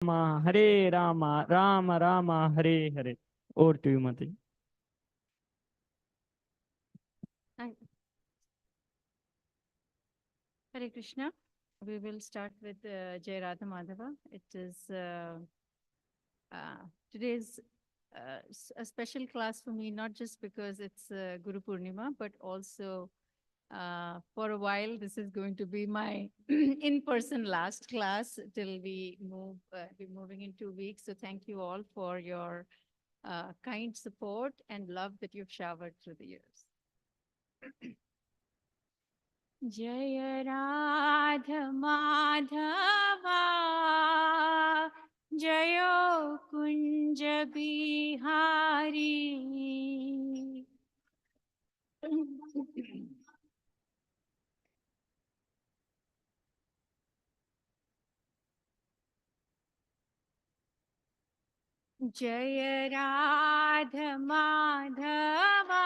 Hare Rama, Rama Rama, Hare Hare. Over to you, Mataji. Hi. Hare Krishna. We will start with Jai Radha Madhava. It is today's a special class for me, not just because it's Guru Purnima, but also for a while, this is going to be my in-person last class till we be moving in 2 weeks. So thank you all for your kind support and love that you've showered through the years. जय राध माधवा जयो कुंज बिहारी जय राध माधवा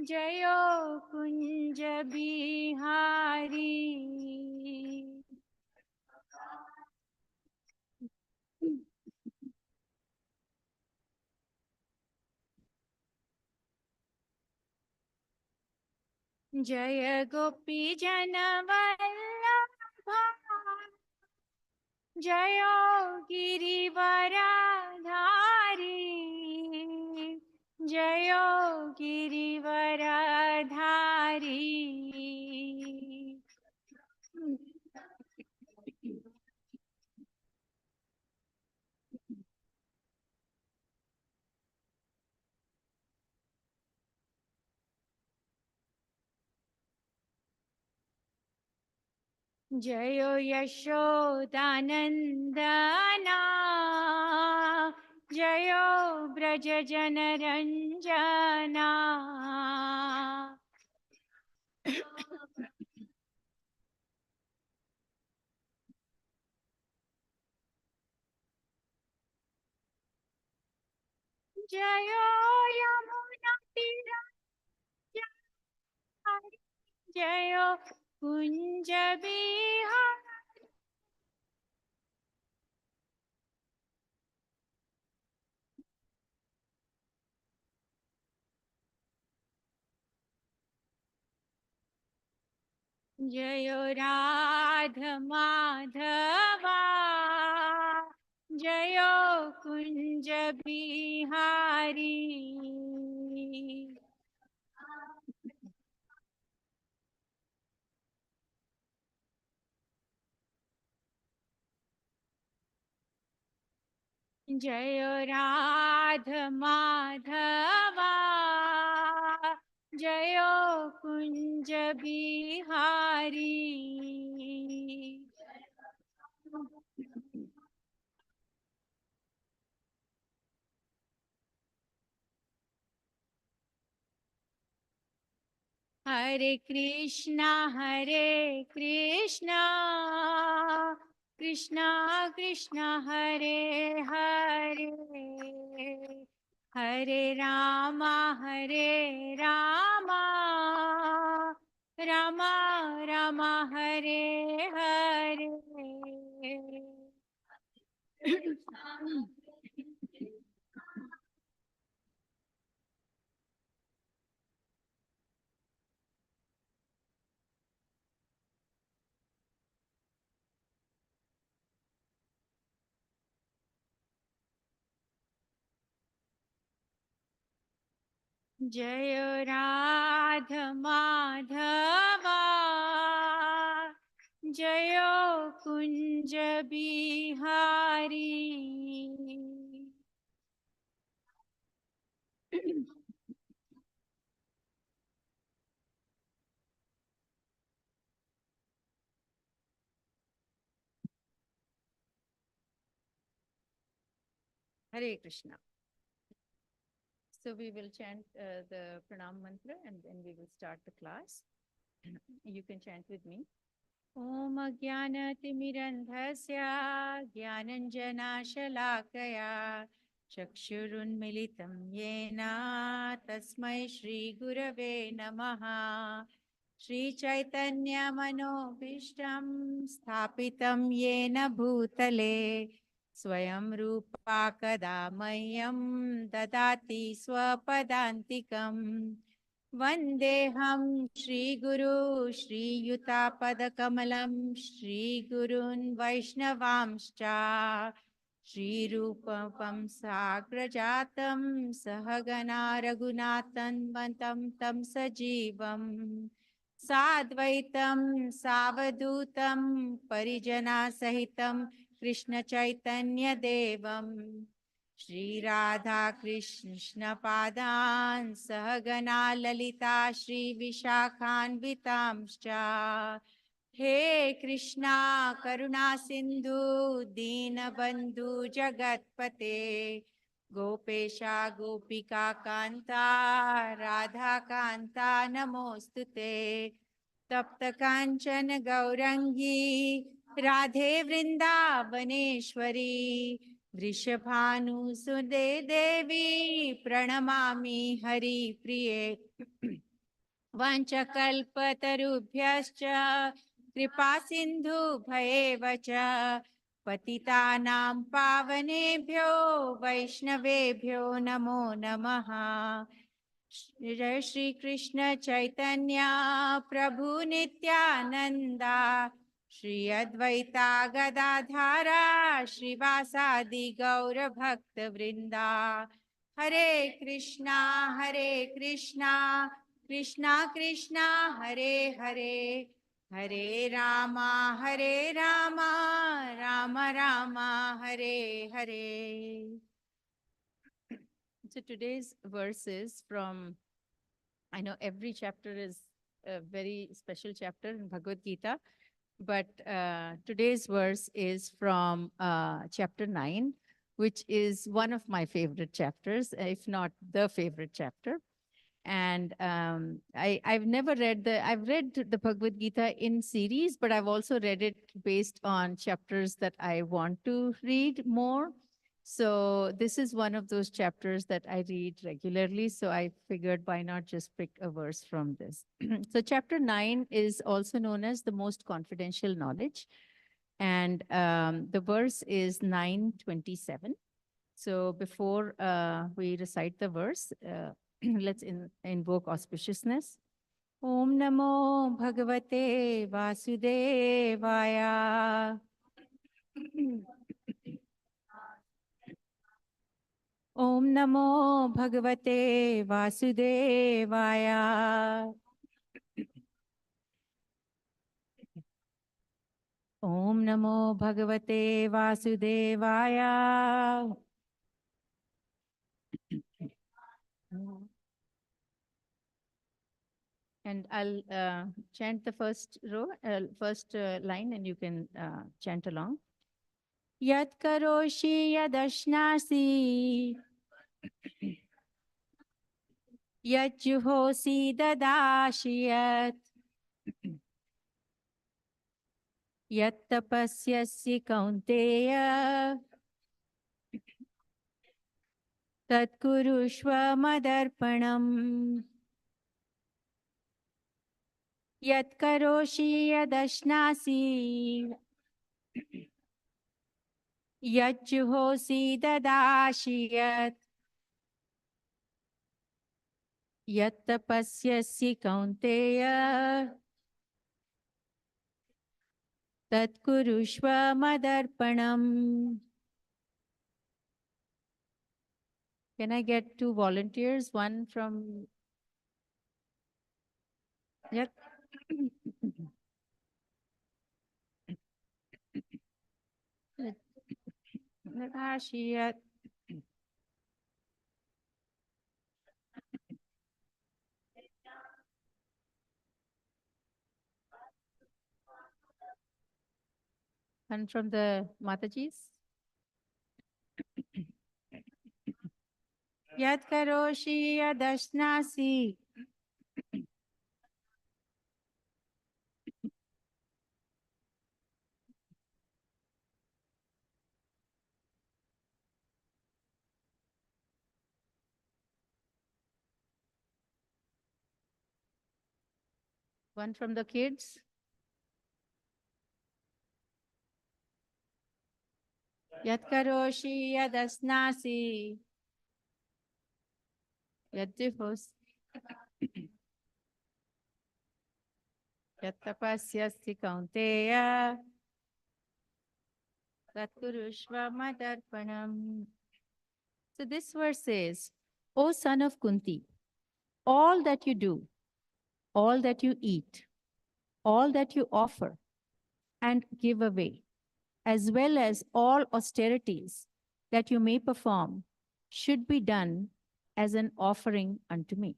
जयो कुंज बिहारी जय गोपी जन वल्लभा जयो गिरिवरधारी जयो गिरिवरधारी जयो यशोदानन्दना जयो ब्रज जनरञ्जना जयो यमुनातीरचारि जयो कुञ्ज बिहारी जयो राध माधवा जयो कुंज बिहारी जयो राध माधवा जयो कुंज बिहारी हरे कृष्णा कृष्णा कृष्णा हरे हरे हरे रामा रामा रामा हरे हरे जय राध माधवा जय Kunj Bihari Hare Krishna. So we will chant the pranam mantra and then we will start the class. You can chant with me. Om Jnanatimirandhasya Jnananjanashalakaya Chakshurunmilitam Yena Tasmai Shri Gurave Namaha श्रीचैतन्यमनोभीष्टं स्थापितं येन भूतले स्वयं रूपा कदा मह्यं ददाति स्वपदान्तिकम् वन्देऽहं श्रीगुरु श्रीयुतापदकमलं श्रीगुरून् वैष्णवांश्च श्रीरूपं साग्रजातं सहगना रघुनाथन्वन्तं तं सजीवम् साद्वैतं सावधूतं परिजनासहितं कृष्णचैतन्यदेवं श्रीराधाकृष्णपादान् सहगना ललिता श्रीविशाखान्वितांश्च हे कृष्णा करुणा सिन्धु दीनबन्धु जगत्पते गोपेशा गोपिका कान्ता राधा कान्ता नमोऽस्तुते तप्त काञ्चन गौरङ्गी राधे वृन्दावनेश्वरी वृषभानुसुते देवी प्रणमामि हरिप्रिये वाञ्छकल्पतरुभ्यश्च कृपा सिन्धुभ्येव च पतितानां पावनेभ्यो वैष्णवेभ्यो नमो नमः जय श्री कृष्ण चैतन्य प्रभु नित्यानंदा श्री अद्वैता गदाधारा श्रीवासादि गौर भक्त वृंदा हरे Krishna Krishna Krishna Hare Hare Hare Rama Ram Ram Hare Hare. So today's verse is from, I know every chapter is a very special chapter in Bhagavad Gita, but today's verse is from chapter 9, which is one of my favorite chapters, if not the favorite chapter. And I've never read I've read the Bhagavad Gita in series, but I've also read it based on chapters that I want to read more. So this is one of those chapters that I read regularly. So I figured why not just pick a verse from this. So chapter 9 is also known as the most confidential knowledge. And the verse is 927. So before we recite the verse, let's invoke auspiciousness. Om Namo Bhagavate Vasudevaya. Om Namo Bhagavate Vasudevaya. Om Namo Bhagavate Vasudevaya. And I'll chant the first row, first line, and you can chant along. Yat karoshi yadashnasi yat juhosi dadashi yat yat tapasyasi kaunteya tat kurushva madarpanam. Yat karoshi yadashnasi yat juhosi dadashi yat yat tapasyasi kaunteya tat kurushva madarpanam. Can I get 2 volunteers? One from Yat. Yat. And from the Matajis? Yat karoshi yadashnasi. One from the kids. Yat karoshi yadasnasi yadjihos yat tapasyasi kaunteya tatkurushva madarpanam. So this verse says, O son of Kunti, all that you do, all that you eat, all that you offer and give away, as well as all austerities that you may perform, should be done as an offering unto me.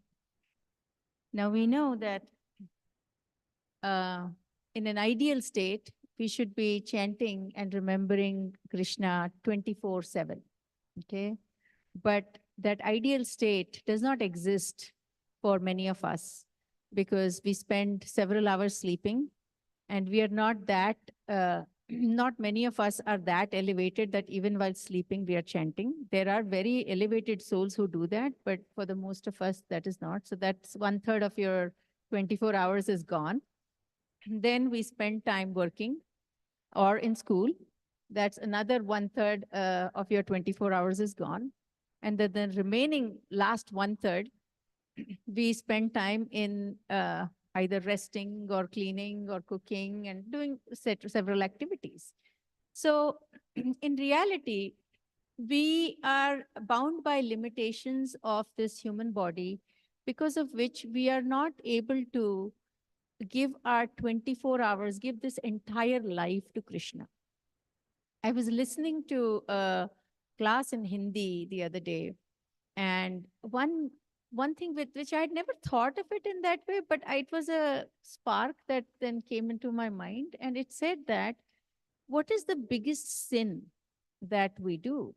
Now we know that in an ideal state, we should be chanting and remembering Krishna 24/7. Okay. But that ideal state does not exist for many of us because we spend several hours sleeping and we are not that, not many of us are that elevated that even while sleeping we are chanting. There are very elevated souls who do that, but for the most of us, that is not. So that's 1/3 of your 24 hours is gone. Then we spend time working or in school. That's another 1/3 of your 24 hours is gone. And then the remaining last 1/3, we spend time in either resting or cleaning or cooking and doing several activities. So in reality, we are bound by limitations of this human body, because of which we are not able to give our 24 hours, give this entire life to Krishna. I was listening to a class in Hindi the other day, and one thing with which I had never thought of it in that way, but it was a spark that then came into my mind, and it said that what is the biggest sin that we do?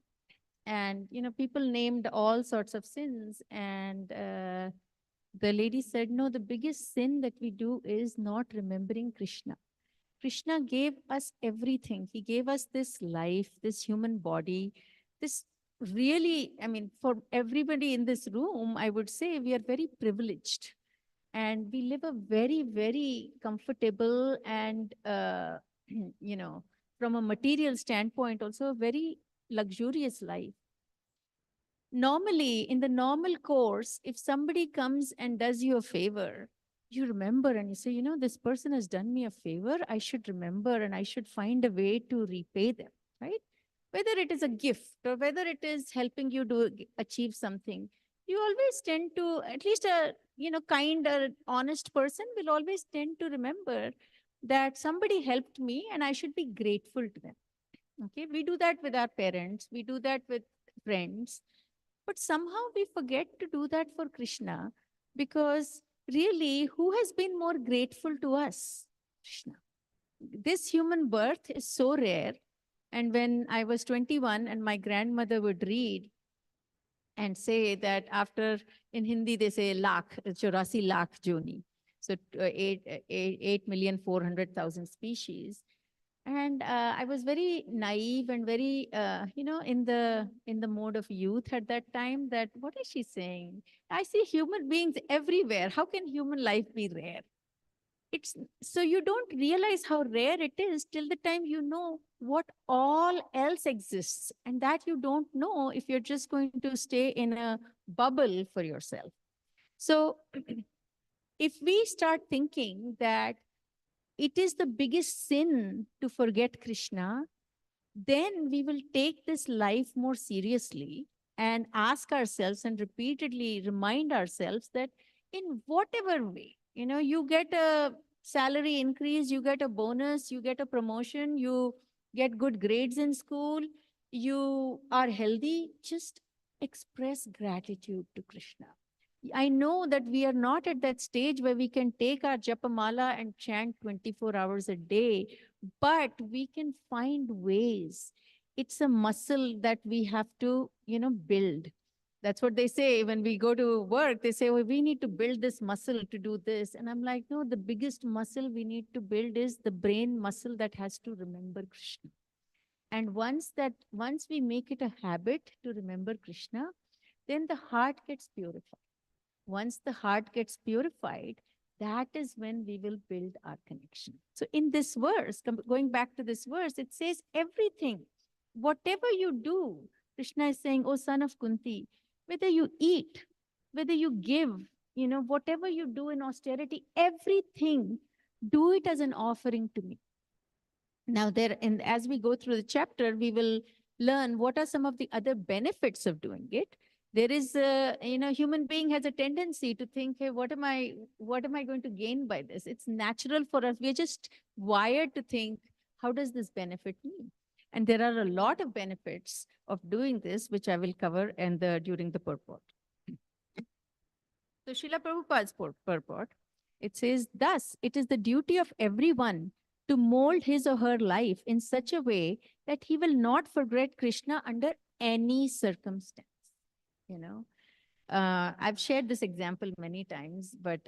And people named all sorts of sins, and the lady said, no, the biggest sin that we do is not remembering Krishna. Krishna gave us everything. He gave us this life, this human body, this really, I mean, for everybody in this room, I would say we are very privileged. And we live a very, very comfortable and, from a material standpoint, also a very luxurious life. Normally, in the normal course, if somebody comes and does you a favor, you remember and you say, this person has done me a favor. I should remember and I should find a way to repay them, right? Whether it is a gift or whether it is helping you to achieve something, you always tend to, at least a, kind or honest person will always tend to remember that somebody helped me and I should be grateful to them. Okay. We do that with our parents. We do that with friends. But somehow we forget to do that for Krishna, because really, who has been more grateful to us? Krishna. This human birth is so rare. And when I was 21 and my grandmother would read and say that after, in Hindi, they say lakh, 84 lakh joni. So 8,400,000 species. And I was very naive and very, in the mode of youth at that time. That what is she saying? I see human beings everywhere. How can human life be rare? It's so you don't realize how rare it is till the time you know what all else exists, and that you don't know if you're just going to stay in a bubble for yourself. So if we start thinking that it is the biggest sin to forget Krishna, then we will take this life more seriously and ask ourselves and repeatedly remind ourselves that in whatever way, you get a salary increase, you get a bonus, you get a promotion, you get good grades in school, you are healthy, just express gratitude to Krishna. I know that we are not at that stage where we can take our japamala and chant 24 hours a day, but we can find ways. It's a muscle that we have to, build. That's what they say when we go to work. They say, well, we need to build this muscle to do this. And I'm like, no, the biggest muscle we need to build is the brain muscle that has to remember Krishna. And once we make it a habit to remember Krishna, then the heart gets purified. Once the heart gets purified, that is when we will build our connection. So in this verse, going back to this verse, it says everything, whatever you do, Krishna is saying, oh son of Kunti, whether you eat, whether you give, whatever you do in austerity, everything, do it as an offering to me. Now, and as we go through the chapter, we will learn what are some of the other benefits of doing it. There is human being has a tendency to think, hey, what am I going to gain by this? It's natural for us. We're just wired to think, how does this benefit me? And there are a lot of benefits of doing this, which I will cover during the purport. So Srila Prabhupada's purport, it says, thus, it is the duty of everyone to mold his or her life in such a way that he will not forget Krishna under any circumstance. I've shared this example many times, but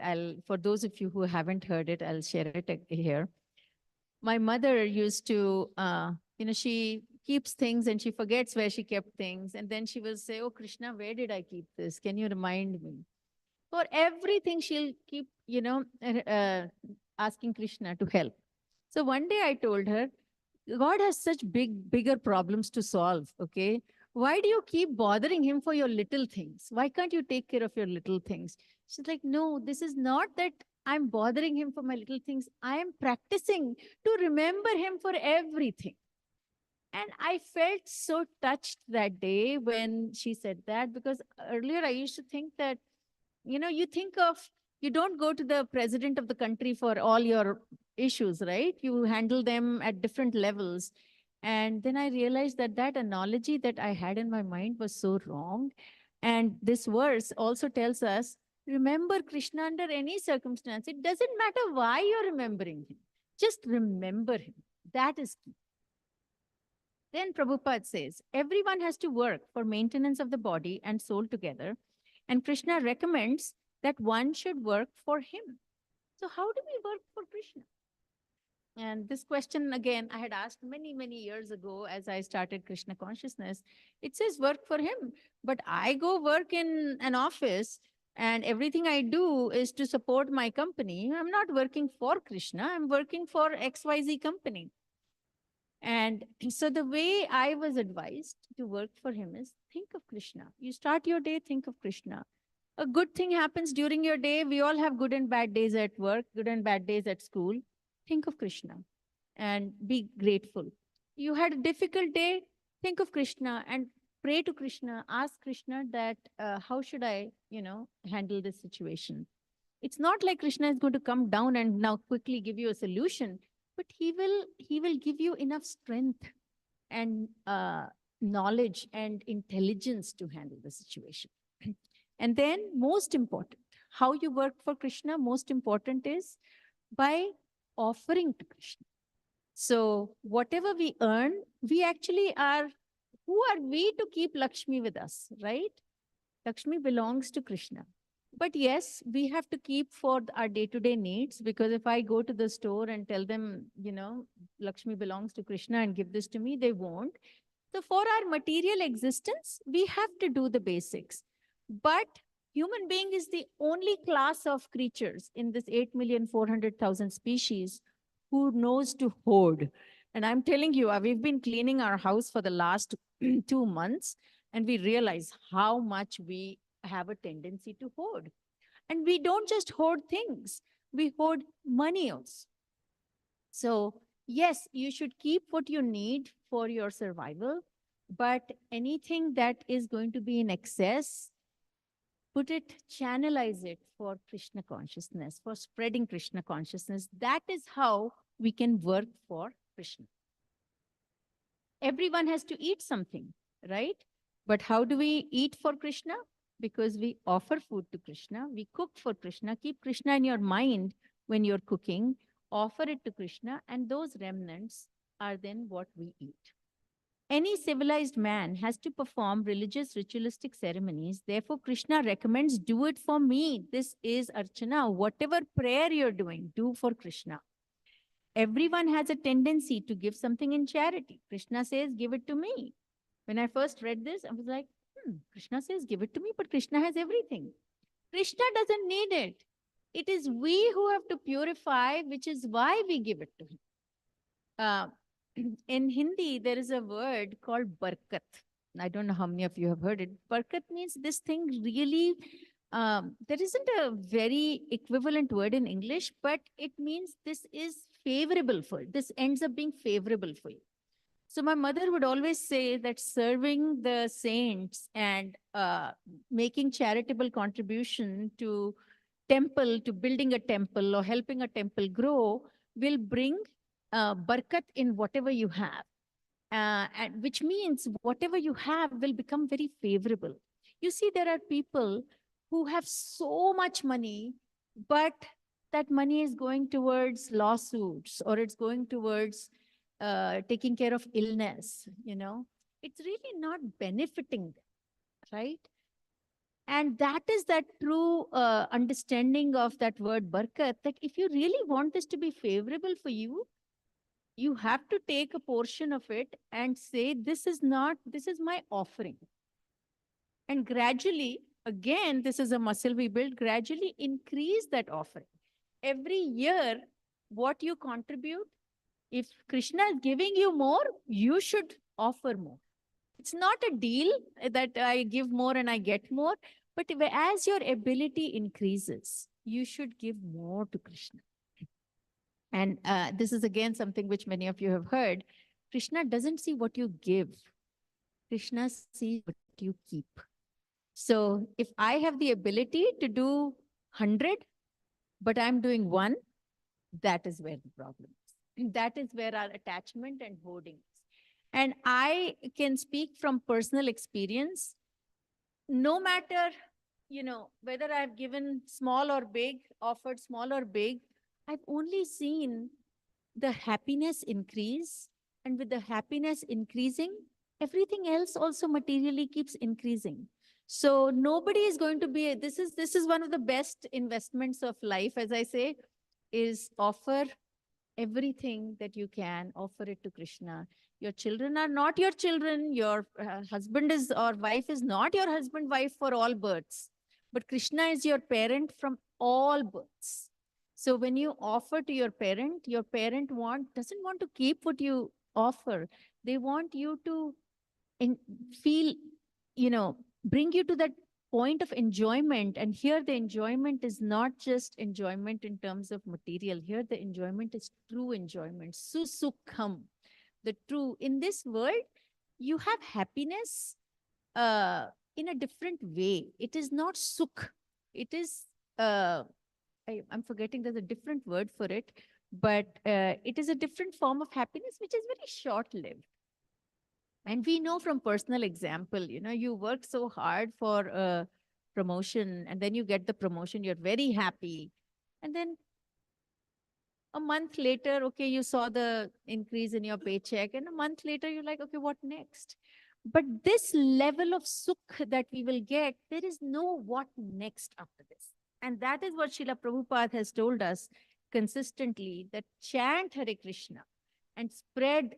for those of you who haven't heard it, I'll share it here. My mother used to, she keeps things and she forgets where she kept things. And then she will say, oh, Krishna, where did I keep this? Can you remind me? For everything, she'll keep, asking Krishna to help. So one day I told her, God has such bigger problems to solve, okay? Why do you keep bothering him for your little things? Why can't you take care of your little things? She's like, no, this is not that I'm bothering him for my little things. I am practicing to remember him for everything. And I felt so touched that day when she said that, because earlier I used to think that, you don't go to the president of the country for all your issues, right? You handle them at different levels. And then I realized that analogy that I had in my mind was so wrong. And this verse also tells us, remember Krishna under any circumstance. It doesn't matter why you're remembering him. Just remember him. That is key. Then Prabhupada says, everyone has to work for maintenance of the body and soul together. And Krishna recommends that one should work for him. So how do we work for Krishna? And this question, again, I had asked many, many years ago as I started Krishna consciousness. It says work for him, but I go work in an office and everything I do is to support my company. I'm not working for Krishna. I'm working for XYZ company. And so the way I was advised to work for him is think of Krishna. You start your day, think of Krishna. A good thing happens during your day. We all have good and bad days at work, good and bad days at school. Think of Krishna and be grateful. You had a difficult day, think of Krishna and pray to Krishna. Ask Krishna that how should I, handle this situation? It's not like Krishna is going to come down and now quickly give you a solution, but he will give you enough strength and knowledge and intelligence to handle the situation. And then most important, how you work for Krishna, most important is by offering to Krishna. So whatever we earn, we actually are, who are we to keep Lakshmi with us, right? Lakshmi belongs to Krishna. But yes, we have to keep for our day-to-day needs, because if I go to the store and tell them, Lakshmi belongs to Krishna and give this to me, they won't. So for our material existence, we have to do the basics. But human being is the only class of creatures in this 8,400,000 species who knows to hoard. And I'm telling you, we've been cleaning our house for the last 2 months, and we realize how much we have a tendency to hoard. And we don't just hoard things, we hoard money also. So yes, you should keep what you need for your survival, but anything that is going to be in excess, channelize it for Krishna consciousness, for spreading Krishna consciousness. That is how we can work for Krishna. Everyone has to eat something, right? But how do we eat for Krishna? Because we offer food to Krishna, we cook for Krishna. Keep Krishna in your mind when you're cooking, offer it to Krishna, and those remnants are then what we eat. Any civilized man has to perform religious ritualistic ceremonies. Therefore, Krishna recommends, do it for me. This is Archana. Whatever prayer you're doing, do for Krishna. Everyone has a tendency to give something in charity. Krishna says, give it to me. When I first read this, I was like, Krishna says, give it to me, but Krishna has everything. Krishna doesn't need it. It is we who have to purify, which is why we give it to him. Uh, in Hindi, there is a word called barkat. I don't know how many of you have heard it. Barkat means this thing really, there isn't a very equivalent word in English, but it means this is favorable for, this ends up being favorable for you. So my mother would always say that serving the saints and making charitable contribution to temple, to building a temple or helping a temple grow will bring barkat in whatever you have. And which means whatever you have will become very favorable. You see, there are people who have so much money, but that money is going towards lawsuits or it's going towards taking care of illness, you know. It's really not benefiting them, right? And that is that true understanding of that word barkat, that if you really want this to be favorable for you, you have to take a portion of it and say, this is not, this is my offering. And gradually, again, this is a muscle we build, gradually increase that offering. Every year, what you contribute, if Krishna is giving you more, you should offer more. It's not a deal that I give more and I get more, but as your ability increases, you should give more to Krishna. And this is again something which many of you have heard. Krishna doesn't see what you give. Krishna sees what you keep. So if I have the ability to do 100, but I'm doing 1, that is where the problem is. That is where our attachment and hoarding is. And I can speak from personal experience. No matter, you know, whether I've given small or big, offered small or big, I've only seen the happiness increase. And with the happiness increasing, everything else also materially keeps increasing. So nobody is going to be, this is one of the best investments of life, as I say, is offer everything that you can, offer it to Krishna. Your children are not your children. Your husband is or wife is not your husband, wife for all births. But Krishna is your parent from all births. So when you offer to your parent doesn't want to keep what you offer. They want you to feel, you know, bring you to that point of enjoyment. And here the enjoyment is not just enjoyment in terms of material. Here the enjoyment is true enjoyment. Susukham. The true, in this world, you have happiness in a different way. It is not sukh. It is, I'm forgetting, there's a different word for it, but it is a different form of happiness, which is very short-lived. And we know from personal example, you know, you work so hard for a promotion and then you get the promotion, you're very happy. And then a month later, okay, you saw the increase in your paycheck, and a month later, you're like, okay, what next? But this level of sukh that we will get, there is no what next after this. And that is what Srila Prabhupada has told us consistently, that chant Hare Krishna and spread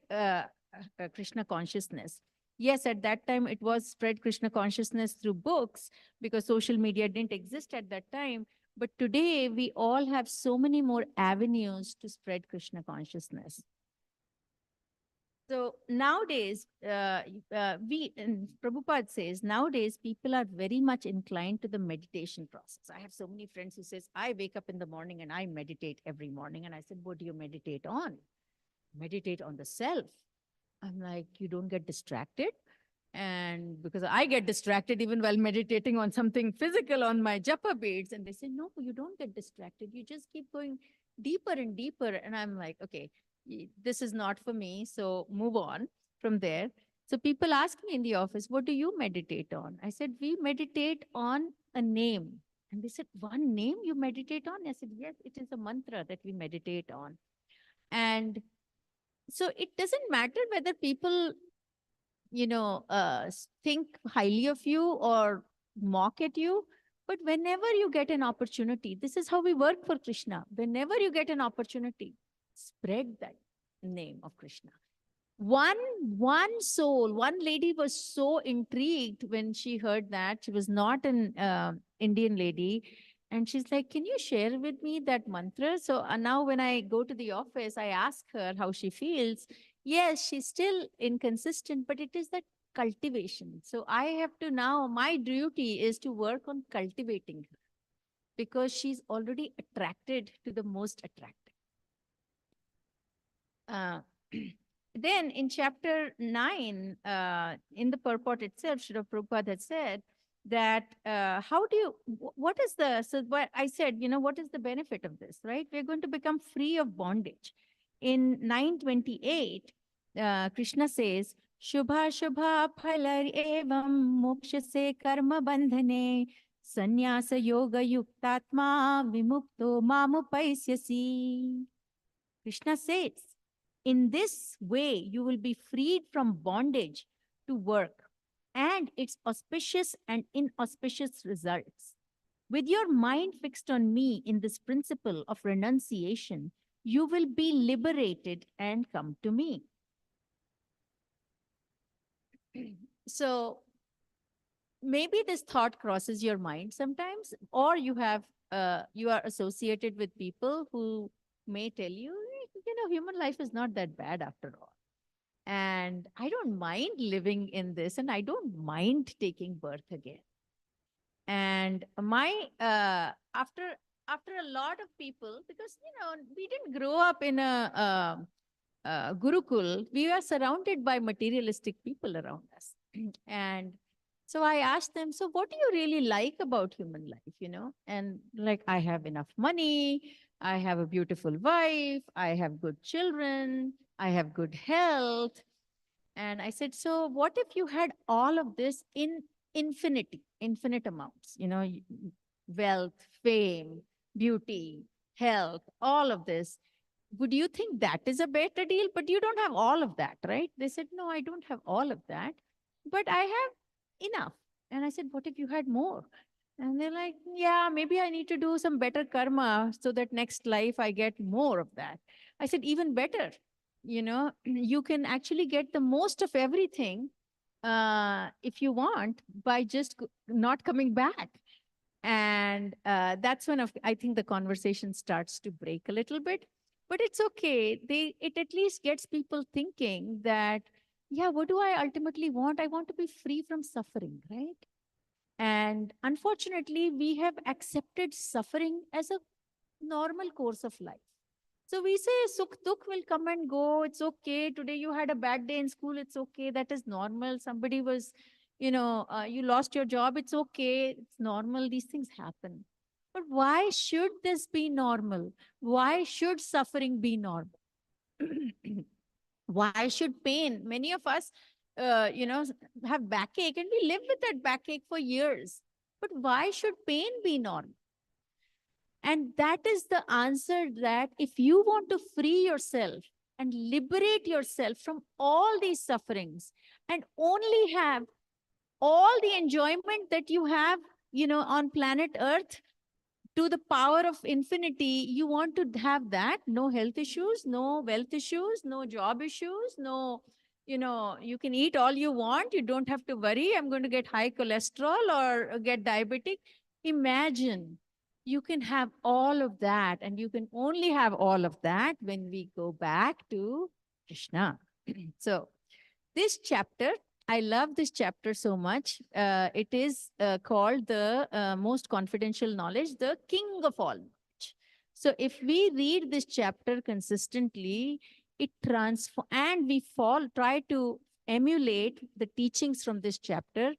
Krishna consciousness. Yes, at that time, it was spread Krishna consciousness through books because social media didn't exist at that time. But today, we all have so many more avenues to spread Krishna consciousness. So nowadays, Prabhupada says, nowadays, people are very much inclined to the meditation process. I have so many friends who says, I wake up in the morning and I meditate every morning. And I said, what do you meditate on? Meditate on the self. I'm like, you don't get distracted? And because I get distracted even while meditating on something physical on my japa beads. And they say, no, you don't get distracted. You just keep going deeper and deeper. And I'm like, okay, this is not for me. So move on from there. So people ask me in the office, what do you meditate on? I said, we meditate on a name. And they said, one name you meditate on? I said, yes, it is a mantra that we meditate on. And so it doesn't matter whether people, you know, think highly of you or mock at you. But whenever you get an opportunity, this is how we work for Krishna. Whenever you get an opportunity, spread that name of Krishna. One soul, one lady was so intrigued when she heard that. She was not an Indian lady. And she's like, can you share with me that mantra? So now when I go to the office, I ask her how she feels. Yes, she's still inconsistent, but it is that cultivation. So I have to now, my duty is to work on cultivating her because she's already attracted to the most attractive. Uh, then in chapter 9, in the purport itself, Srila Prabhupada had said that how do you, what is the, so what I said, what is the benefit of this, right? We're going to become free of bondage. In 928, Krishna says, Shubha Shubha Phalar Evam Moksha Se Karma Bandhane Sannyasa Yoga Yuktatma Vimukto Mamupaisyasi. Krishna says, in this way, you will be freed from bondage to work and its auspicious and inauspicious results. With your mind fixed on me in this principle of renunciation, you will be liberated and come to me. So maybe this thought crosses your mind sometimes, or you are associated with people who may tell you, human life is not that bad after all. And I don't mind living in this, and I don't mind taking birth again. And my after a lot of people, because we didn't grow up in a gurukul, we were surrounded by materialistic people around us. And so I asked them, so what do you really like about human life? And like, I have enough money, I have a beautiful wife, I have good children, I have good health. And I said, so what if you had all of this in infinite amounts, wealth, fame, beauty, health, all of this. Would you think that is a better deal? But you don't have all of that, right? They said, no, I don't have all of that, but I have enough. And I said, what if you had more? And they're like, yeah, maybe I need to do some better karma so that next life I get more of that. I said, even better. You can actually get the most of everything if you want by just not coming back. And that's when I think the conversation starts to break a little bit, but it's okay. It at least gets people thinking that, yeah, what do I ultimately want? I want to be free from suffering, right? And unfortunately, we have accepted suffering as a normal course of life. So we say sukh dukh will come and go. It's okay. Today you had a bad day in school. It's okay. That is normal. Somebody was, you lost your job. It's okay. It's normal. These things happen. But why should this be normal? Why should suffering be normal? Why should pain? Many of us, have backache and we live with that backache for years. But why should pain be normal? And that is the answer, that if you want to free yourself and liberate yourself from all these sufferings and only have all the enjoyment that you have, on planet Earth to the power of infinity, you want to have that, no health issues, no wealth issues, no job issues, no, you can eat all you want. You don't have to worry, I'm going to get high cholesterol or get diabetic. Imagine you can have all of that, and you can only have all of that when we go back to Krishna. So this chapter, I love this chapter so much. It is called the most confidential knowledge, the king of all knowledge. So if we read this chapter consistently, it transforms, and we try to emulate the teachings from this chapter,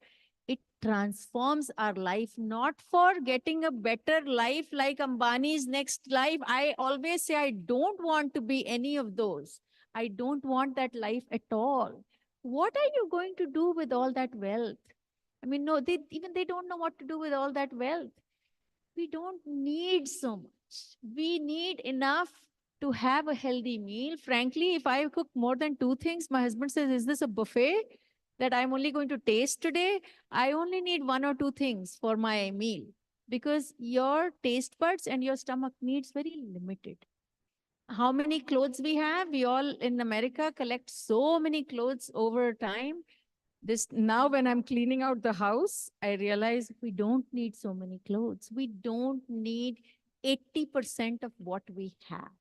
it transforms our life, not for getting a better life like Ambani's next life. I always say, I don't want to be any of those. I don't want that life at all. What are you going to do with all that wealth? I mean, no, they don't know what to do with all that wealth. We don't need so much. We need enough to have a healthy meal. Frankly, if I cook more than 2 things, my husband says, is this a buffet that I'm only going to taste today? I only need 1 or 2 things for my meal, because your taste buds and your stomach needs very limited. How many clothes we have? We all in America collect so many clothes over time. This now when I'm cleaning out the house, I realize we don't need so many clothes. We don't need 80% of what we have.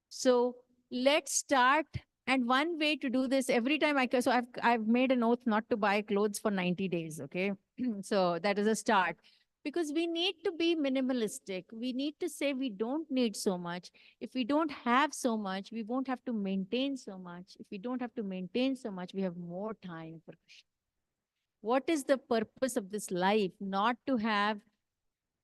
So let's start. And one way to do this every time so I've made an oath not to buy clothes for 90 days. Okay. So that is a start, because we need to be minimalistic. We need to say we don't need so much. If we don't have so much, we won't have to maintain so much. If we don't have to maintain so much, we have more time for Krishna. What is the purpose of this life? Not to have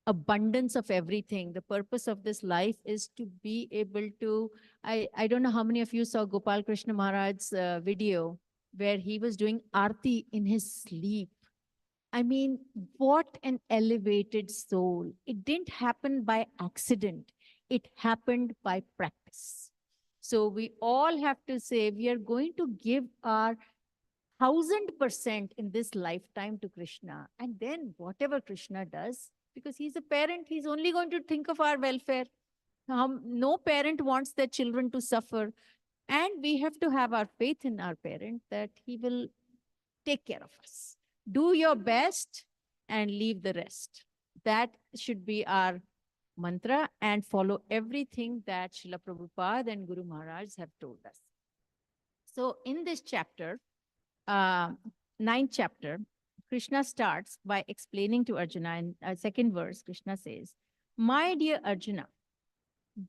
abundance of everything. The purpose of this life is to be able to, I don't know how many of you saw Gopal Krishna Maharaj's video where he was doing Arati in his sleep. I mean, what an elevated soul. It didn't happen by accident. It happened by practice. So we all have to say, we are going to give our 1000% in this lifetime to Krishna. And then whatever Krishna does, because he's a parent, he's only going to think of our welfare. No parent wants their children to suffer. And we have to have our faith in our parent that he will take care of us. Do your best and leave the rest. That should be our mantra, and follow everything that Srila Prabhupada and Guru Maharaj have told us. So in this chapter, 9th chapter, Krishna starts by explaining to Arjuna in second verse. Krishna says, "My dear Arjuna,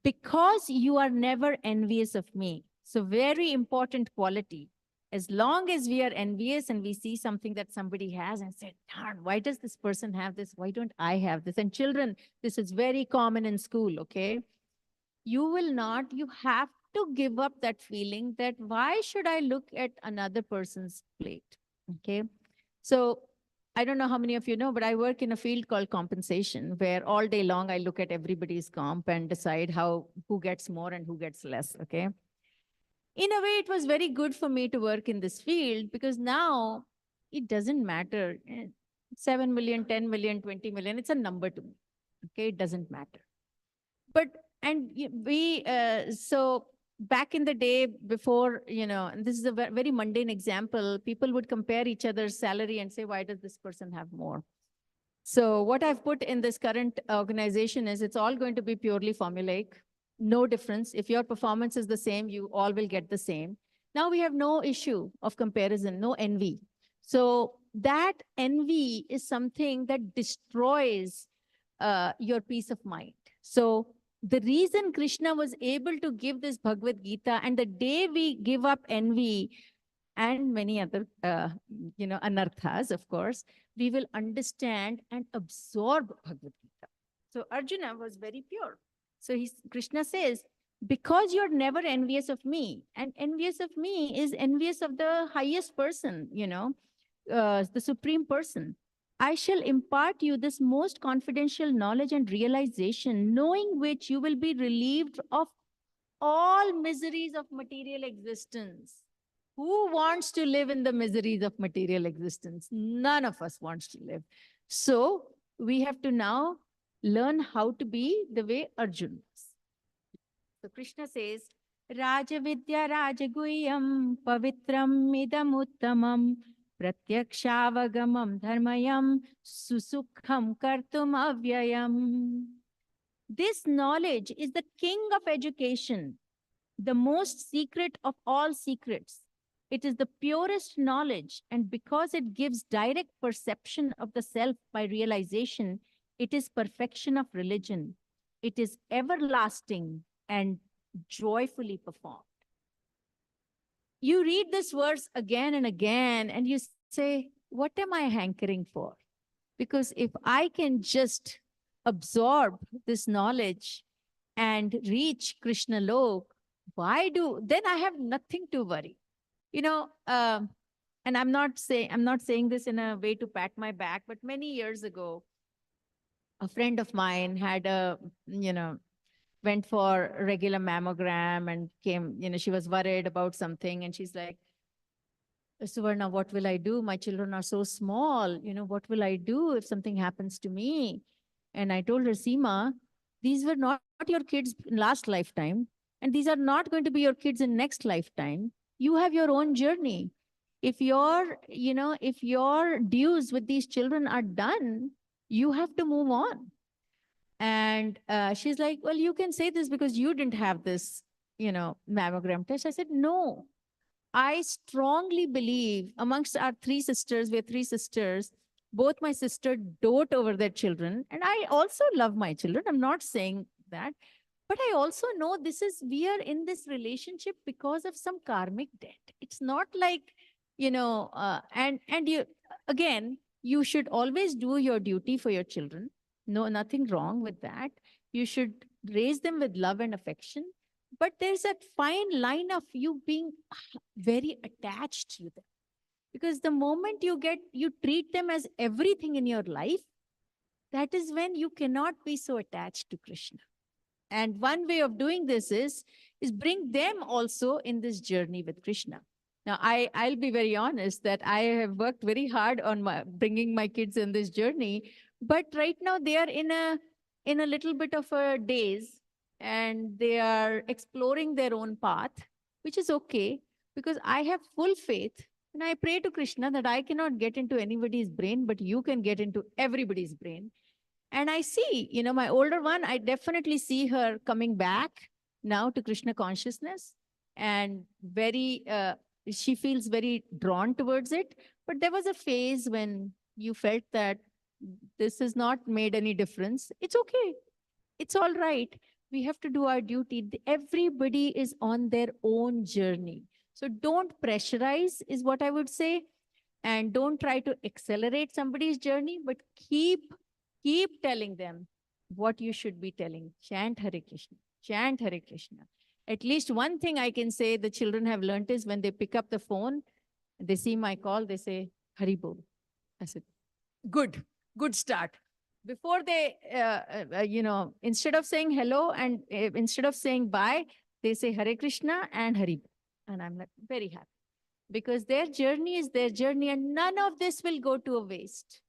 because you are never envious of me," so very important quality. As long as we are envious and we see something that somebody has and say, darn, why does this person have this? Why don't I have this? And children, this is very common in school, okay? You have to give up that feeling that why should I look at another person's plate, okay? So I don't know how many of you know, but I work in a field called compensation, where all day long I look at everybody's comp and decide who gets more and who gets less, okay? In a way, it was very good for me to work in this field, because now it doesn't matter. 7 million, 10 million, 20 million, it's a number to me. Okay, it doesn't matter. But, so back in the day before, and this is a very mundane example, people would compare each other's salary and say, why does this person have more? So what I've put in this current organization is it's all going to be purely formulaic. No difference. If your performance is the same, you all will get the same. Now we have no issue of comparison, no envy. So that envy is something that destroys your peace of mind. So the reason Krishna was able to give this Bhagavad Gita, and the day we give up envy and many other, anarthas, of course, we will understand and absorb Bhagavad Gita. So Arjuna was very pure. So Krishna says, because you're never envious of me, and envious of me is envious of the highest person, the supreme person, I shall impart you this most confidential knowledge and realization, knowing which you will be relieved of all miseries of material existence. Who wants to live in the miseries of material existence? None of us wants to live. So we have to now learn how to be the way Arjuna was. So Krishna says, Rajavidya Rajaguyam Pavitram Idam Uttamam Pratyakshaavagamam Dharmayam Susukham Kartum Avyayam. This knowledge is the king of education, the most secret of all secrets. It is the purest knowledge, and because it gives direct perception of the self by realization, it is perfection of religion. It is everlasting and joyfully performed. You read this verse again and again, and you say, what am I hankering for? Because if I can just absorb this knowledge and reach Krishna Lok, then I have nothing to worry. And I'm not saying this in a way to pat my back, but many years ago, a friend of mine had went for a regular mammogram and came, she was worried about something. And she's like, Suvarna, what will I do? My children are so small. What will I do if something happens to me? And I told her, Seema, these were not your kids in last lifetime. And these are not going to be your kids in next lifetime. You have your own journey. If your, if your dues with these children are done, you have to move on. And she's like, well, you can say this because you didn't have this, mammogram test. I said, no, I strongly believe amongst our three sisters, we're three sisters, both my sister dote over their children. And I also love my children. I'm not saying that. But I also know we are in this relationship because of some karmic debt. It's not like, and you, again, you should always do your duty for your children. No, nothing wrong with that. You should raise them with love and affection. But there's that fine line of you being very attached to them. Because the moment you treat them as everything in your life, that is when you cannot be so attached to Krishna. And one way of doing this is bring them also in this journey with Krishna. Now, I'll be very honest that I have worked very hard on bringing my kids in this journey, but right now they are in a little bit of a daze, and they are exploring their own path, which is okay, because I have full faith, and I pray to Krishna that I cannot get into anybody's brain, but you can get into everybody's brain. And I see, my older one, I definitely see her coming back now to Krishna consciousness, and she feels very drawn towards it. But there was a phase when you felt that this has not made any difference. It's okay. It's all right. We have to do our duty. Everybody is on their own journey. So don't pressurize, is what I would say. And don't try to accelerate somebody's journey, but keep telling them what you should be telling. Chant Hare Krishna. Chant Hare Krishna. At least one thing I can say the children have learned is when they pick up the phone, they see my call, they say, Hari Bol. I said, good start. Before they, instead of saying hello and instead of saying bye, they say Hare Krishna and Hari Bol. And I'm like, very happy. Because their journey is their journey, and none of this will go to a waste.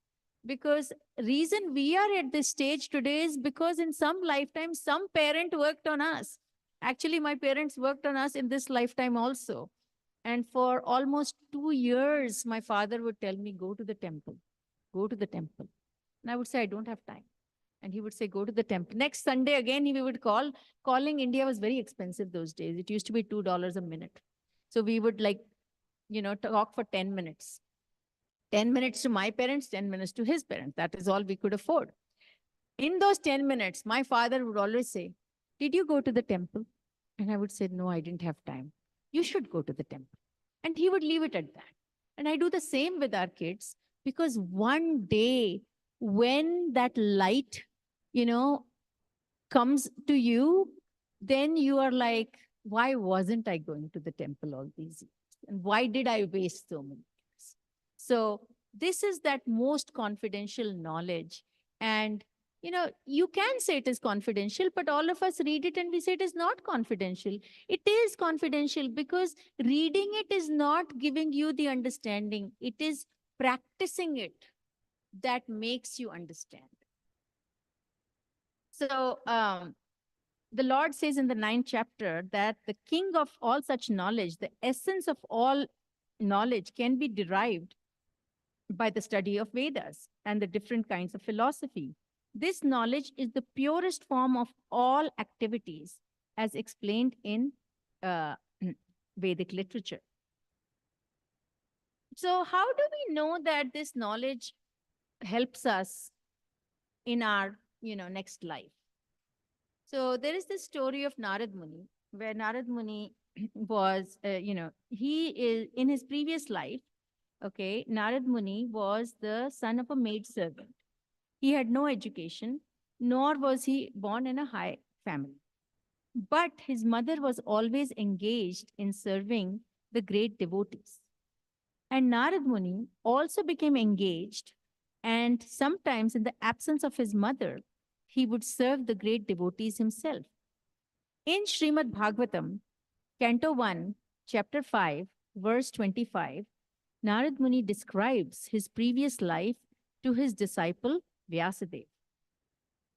Because reason we are at this stage today is because in some lifetime, some parent worked on us. Actually, my parents worked on us in this lifetime also. And for almost 2 years, my father would tell me, go to the temple, go to the temple. And I would say, I don't have time. And he would say, go to the temple. Next Sunday, again, we would call. Calling India was very expensive those days. It used to be $2 a minute. So we would talk for 10 minutes. 10 minutes to my parents, 10 minutes to his parents. That is all we could afford. In those 10 minutes, my father would always say, did you go to the temple? And I would say, no, I didn't have time. You should go to the temple. And he would leave it at that. And I do the same with our kids, because one day when that light, comes to you, then you are like, why wasn't I going to the temple all these years? And why did I waste so many years? So this is that most confidential knowledge. And, you can say it is confidential, but all of us read it and we say it is not confidential. It is confidential because reading it is not giving you the understanding. It is practicing it that makes you understand. So the Lord says in the 9th chapter that the king of all such knowledge, the essence of all knowledge, can be derived by the study of Vedas and the different kinds of philosophy. This knowledge is the purest form of all activities, as explained in Vedic literature. So how do we know that this knowledge helps us in our, next life? So there is this story of Narad Muni, where Narad Muni was, he is in his previous life. Okay, Narad Muni was the son of a maidservant. He had no education, nor was he born in a high family. But his mother was always engaged in serving the great devotees. And Narad Muni also became engaged, and sometimes in the absence of his mother, he would serve the great devotees himself. In Srimad Bhagavatam, Canto 1, Chapter 5, verse 25, Narad Muni describes his previous life to his disciple Vyasadeva.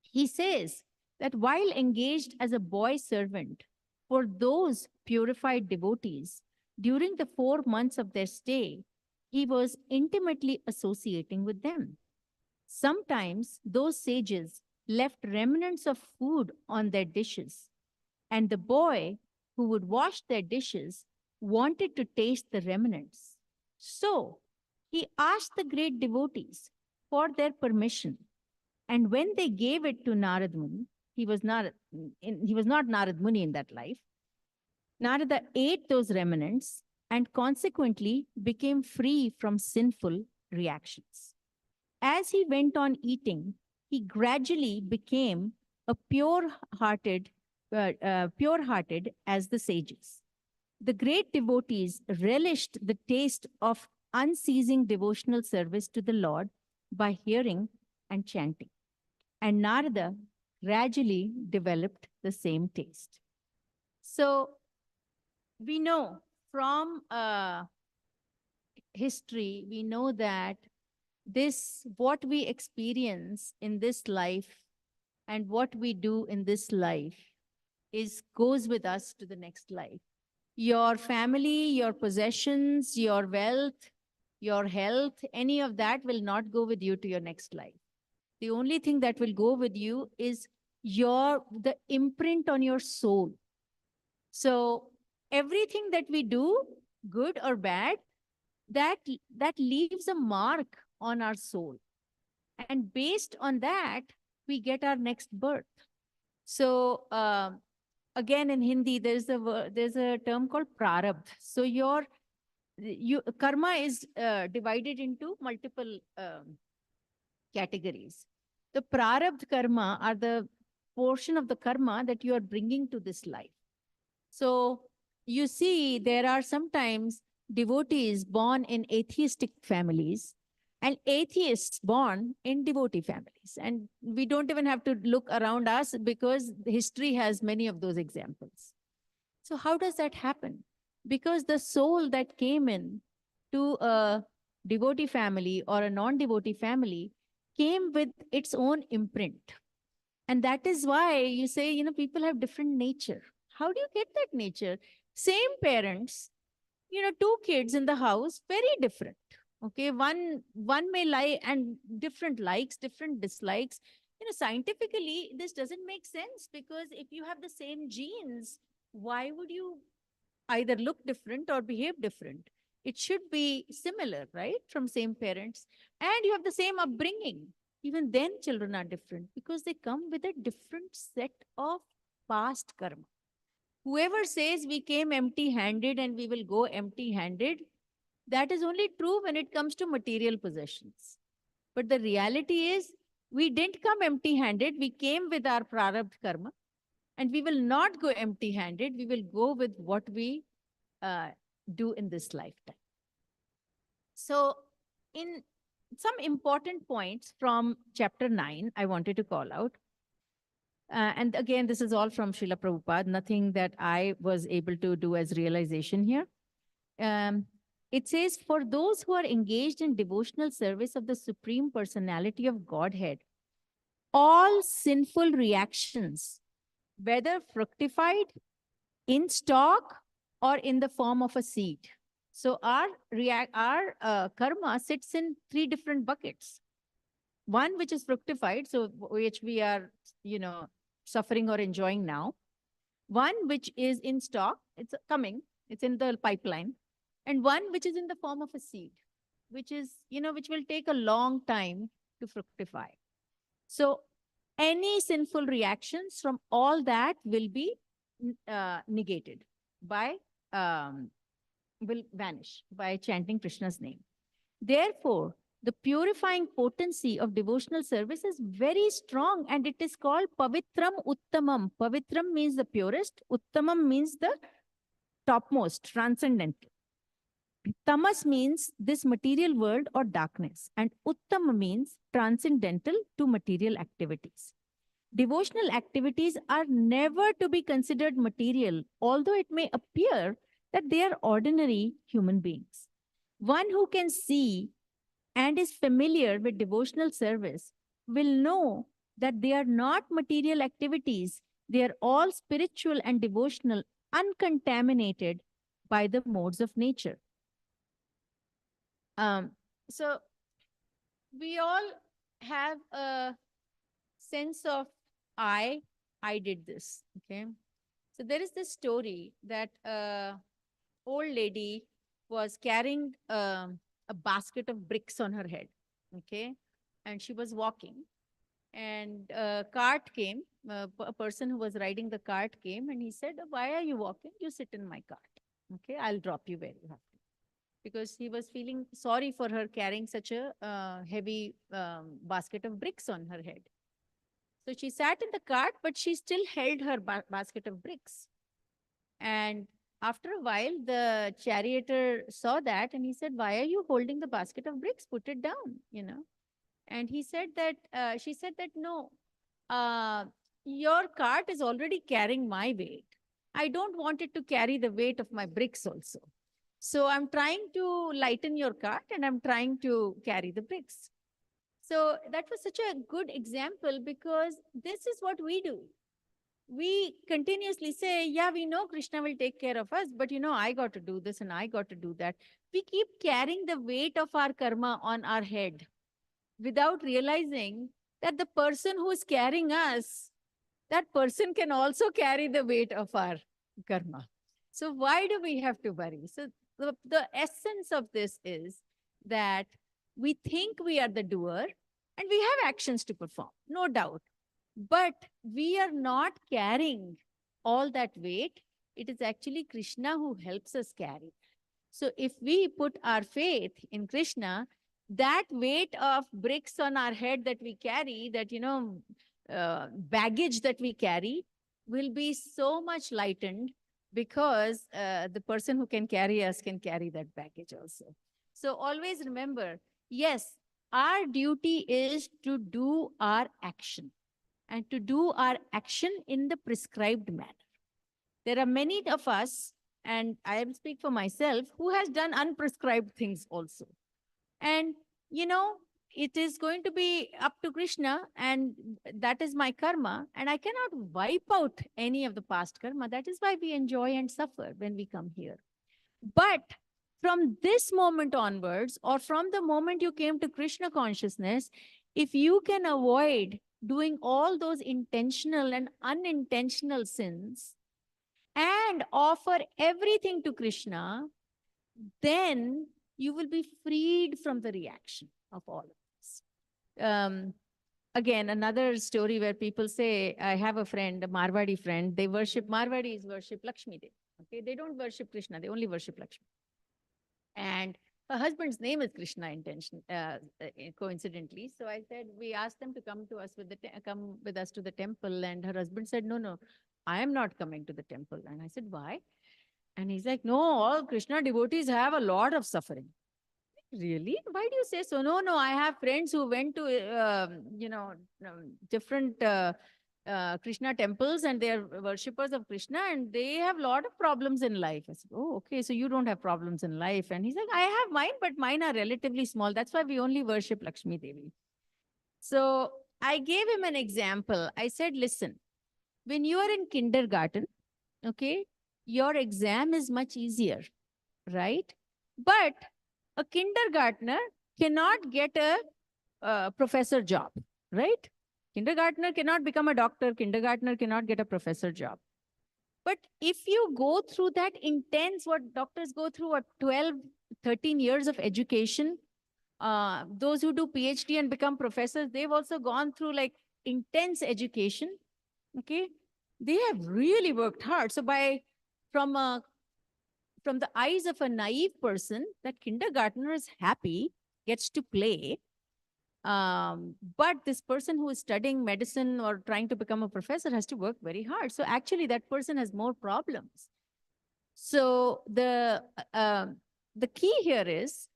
He says that while engaged as a boy servant for those purified devotees, during the 4 months of their stay, he was intimately associating with them. Sometimes those sages left remnants of food on their dishes, and the boy who would wash their dishes wanted to taste the remnants. So he asked the great devotees for their permission, and when they gave it to Narad Muni, he was not Narad Muni in that life. Narada ate those remnants and consequently became free from sinful reactions. As he went on eating, he gradually became a pure-hearted as the sages. The great devotees relished the taste of unceasing devotional service to the Lord by hearing and chanting. And Narada gradually developed the same taste. So we know from history, we know that what we experience in this life and what we do in this life goes with us to the next life. Your family, your possessions, your wealth, your health, any of that will not go with you to your next life. The only thing that will go with you is the imprint on your soul. So everything that we do, good or bad, that leaves a mark on our soul. And based on that, we get our next birth. So again, in Hindi, there's a term called prarabdha. So karma is divided into multiple categories. The prarabdha karma are the portion of the karma that you are bringing to this life. So you see, there are sometimes devotees born in atheistic families and atheists born in devotee families. And we don't even have to look around us because history has many of those examples. So how does that happen? Because the soul that came in to a devotee family or a non-devotee family came with its own imprint. And that is why you say, people have different nature. How do you get that nature? Same parents, two kids in the house, very different. Okay, one may lie and different likes, different dislikes. Scientifically, this doesn't make sense because if you have the same genes, why would you either look different or behave different? It should be similar, right? From same parents. And you have the same upbringing. Even then, children are different because they come with a different set of past karma. Whoever says we came empty-handed and we will go empty-handed, that is only true when it comes to material possessions. But the reality is, we didn't come empty-handed. We came with our prarabdha karma. And we will not go empty-handed. We will go with what we do in this lifetime. So, in some important points from chapter 9, I wanted to call out. And again, this is all from Srila Prabhupada, nothing that I was able to do as realization here. It says, for those who are engaged in devotional service of the Supreme Personality of Godhead, all sinful reactions, whether fructified, in stalk, or in the form of a seed. So our karma sits in 3 different buckets. One which is fructified, so which we are, suffering or enjoying now. One which is in stock, it's coming, it's in the pipeline. And one which is in the form of a seed, which is, which will take a long time to fructify. So any sinful reactions from all that will be negated will vanish by chanting Krishna's name. Therefore, the purifying potency of devotional service is very strong and it is called Pavitram Uttamam. Pavitram means the purest. Uttamam means the topmost, transcendental. Tamas means this material world or darkness. And Uttama means transcendental to material activities. Devotional activities are never to be considered material, although it may appear that they are ordinary human beings. One who can see and is familiar with devotional service will know that they are not material activities. They are all spiritual and devotional, uncontaminated by the modes of nature. So we all have a sense of I did this. Okay. So there is this story that old lady was carrying a basket of bricks on her head. Okay. And she was walking, and a cart came. A person who was riding the cart came, and he said, "Why are you walking? You sit in my cart. Okay. I'll drop you where you have to." Because he was feeling sorry for her carrying such a heavy basket of bricks on her head. So she sat in the cart, but she still held her basket of bricks. And after a while, the charioteer saw that, and he said, "Why are you holding the basket of bricks? Put it down, you know." And he said that, she said that, "No, uh, your cart is already carrying my weight. I don't want it to carry the weight of my bricks also. So I'm trying to lighten your cart, and I'm trying to carry the bricks." So that was such a good example, because this is what we do. We continuously say, yeah, we know Krishna will take care of us, but I got to do this and I got to do that. We keep carrying the weight of our karma on our head without realizing that the person who is carrying us, that person can also carry the weight of our karma. So why do we have to worry? So the essence of this is that we think we are the doer and we have actions to perform, no doubt. But we are not carrying all that weight. It is actually Krishna who helps us carry. So if we put our faith in Krishna, that weight of bricks on our head that we carry, that, baggage that we carry, will be so much lightened, because the person who can carry us can carry that baggage also. So always remember, yes, our duty is to do our action, and to do our action in the prescribed manner. There are many of us, and I will speak for myself, who has done unprescribed things also. And, it is going to be up to Krishna, and that is my karma, and I cannot wipe out any of the past karma. That is why we enjoy and suffer when we come here. But from this moment onwards, or from the moment you came to Krishna consciousness, if you can avoid doing all those intentional and unintentional sins and offer everything to Krishna, then you will be freed from the reaction of all of this. Again, another story where people say, I have a friend, a Marwadi friend, Marwadis worship Lakshmi Devi. Okay, they don't worship Krishna, they only worship Lakshmi. And her husband's name is Krishna coincidentally. So I said, we asked them to come with us to the temple. And her husband said, no, I am not coming to the temple. And I said, why? And he's like, no, all Krishna devotees have a lot of suffering. Really? Why do you say so? No, I have friends who went to, different Krishna temples, and they are worshippers of Krishna, and they have a lot of problems in life. I said, oh, okay, so you don't have problems in life. And he's like, I have mine, but mine are relatively small. That's why we only worship Lakshmi Devi. So I gave him an example. I said, listen, when you are in kindergarten, okay, your exam is much easier, right? But a kindergartner cannot get a professor job, right? Kindergartner cannot become a doctor. Kindergartner cannot get a professor job. But if you go through that intense, what doctors go through, 12, 13 years of education, those who do PhD and become professors, they've also gone through like intense education. Okay. They have really worked hard. So from the eyes of a naive person, that kindergartner is happy, gets to play. But this person who is studying medicine or trying to become a professor has to work very hard. So actually that person has more problems. So the key here is,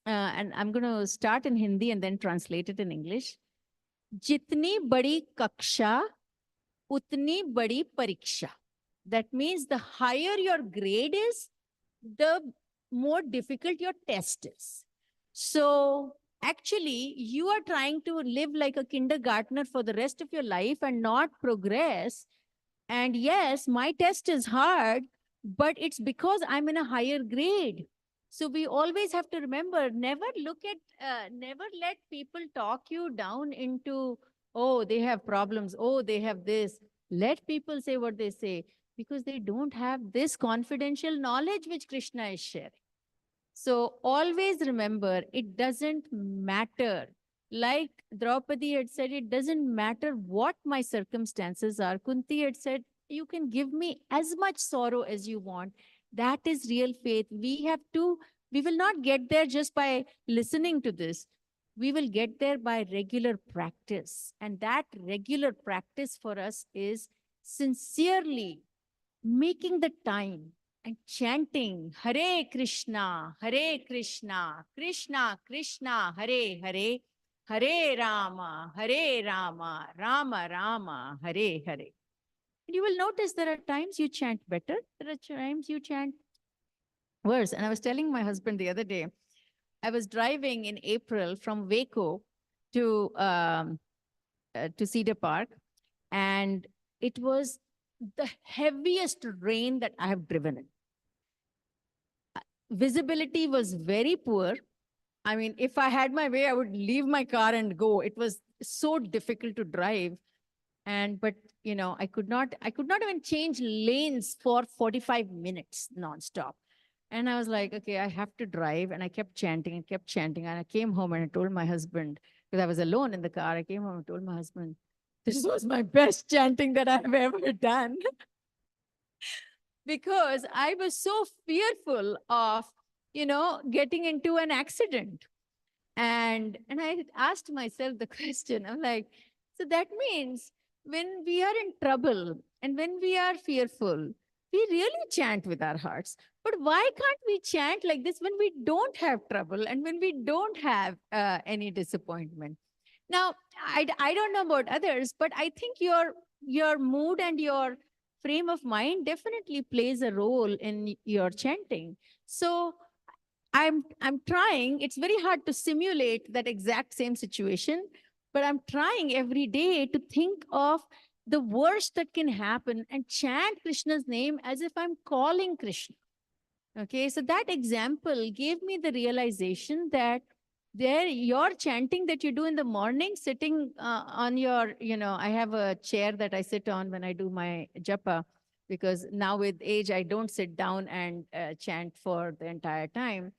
and I'm going to start in Hindi and then translate it in English. Jitni badi kaksha, utni badi pariksha. That means the higher your grade is, the more difficult your test is. So actually, you are trying to live like a kindergartner for the rest of your life and not progress. And yes, my test is hard, but it's because I'm in a higher grade. So we always have to remember, never let people talk you down into, oh, they have problems, oh, they have this. Let people say what they say, because they don't have this confidential knowledge which Krishna is sharing. So always remember, it doesn't matter. Like Draupadi had said, it doesn't matter what my circumstances are. Kunti had said, you can give me as much sorrow as you want. That is real faith. We will not get there just by listening to this. We will get there by regular practice. And that regular practice for us is sincerely making the time and chanting Hare Krishna, Krishna Krishna, Hare Hare, Hare Rama, Rama Rama, Hare Hare. And you will notice there are times you chant better, there are times you chant worse. And I was telling my husband the other day, I was driving in April from Waco to Cedar Park, and it was the heaviest rain that I have driven in. Visibility was very poor. I mean, if I had my way, I would leave my car and go. It was so difficult to drive. But I could not even change lanes for 45 minutes nonstop. And I was like, okay, I have to drive. And I kept chanting and kept chanting. And I came home and I told my husband, because I was alone in the car, I came home and told my husband, this was my best chanting that I've ever done. Because I was so fearful of, getting into an accident. And I asked myself the question, I'm like, so that means when we are in trouble and when we are fearful, we really chant with our hearts. But why can't we chant like this when we don't have trouble and when we don't have any disappointment? Now, I don't know about others, but I think your mood and your frame of mind definitely plays a role in your chanting. So I'm trying. It's very hard to simulate that exact same situation, but I'm trying every day to think of the worst that can happen and chant Krishna's name as if I'm calling Krishna. Okay, so that example gave me the realization that your chanting that you do in the morning, sitting on your, I have a chair that I sit on when I do my japa, because now with age, I don't sit down and chant for the entire time.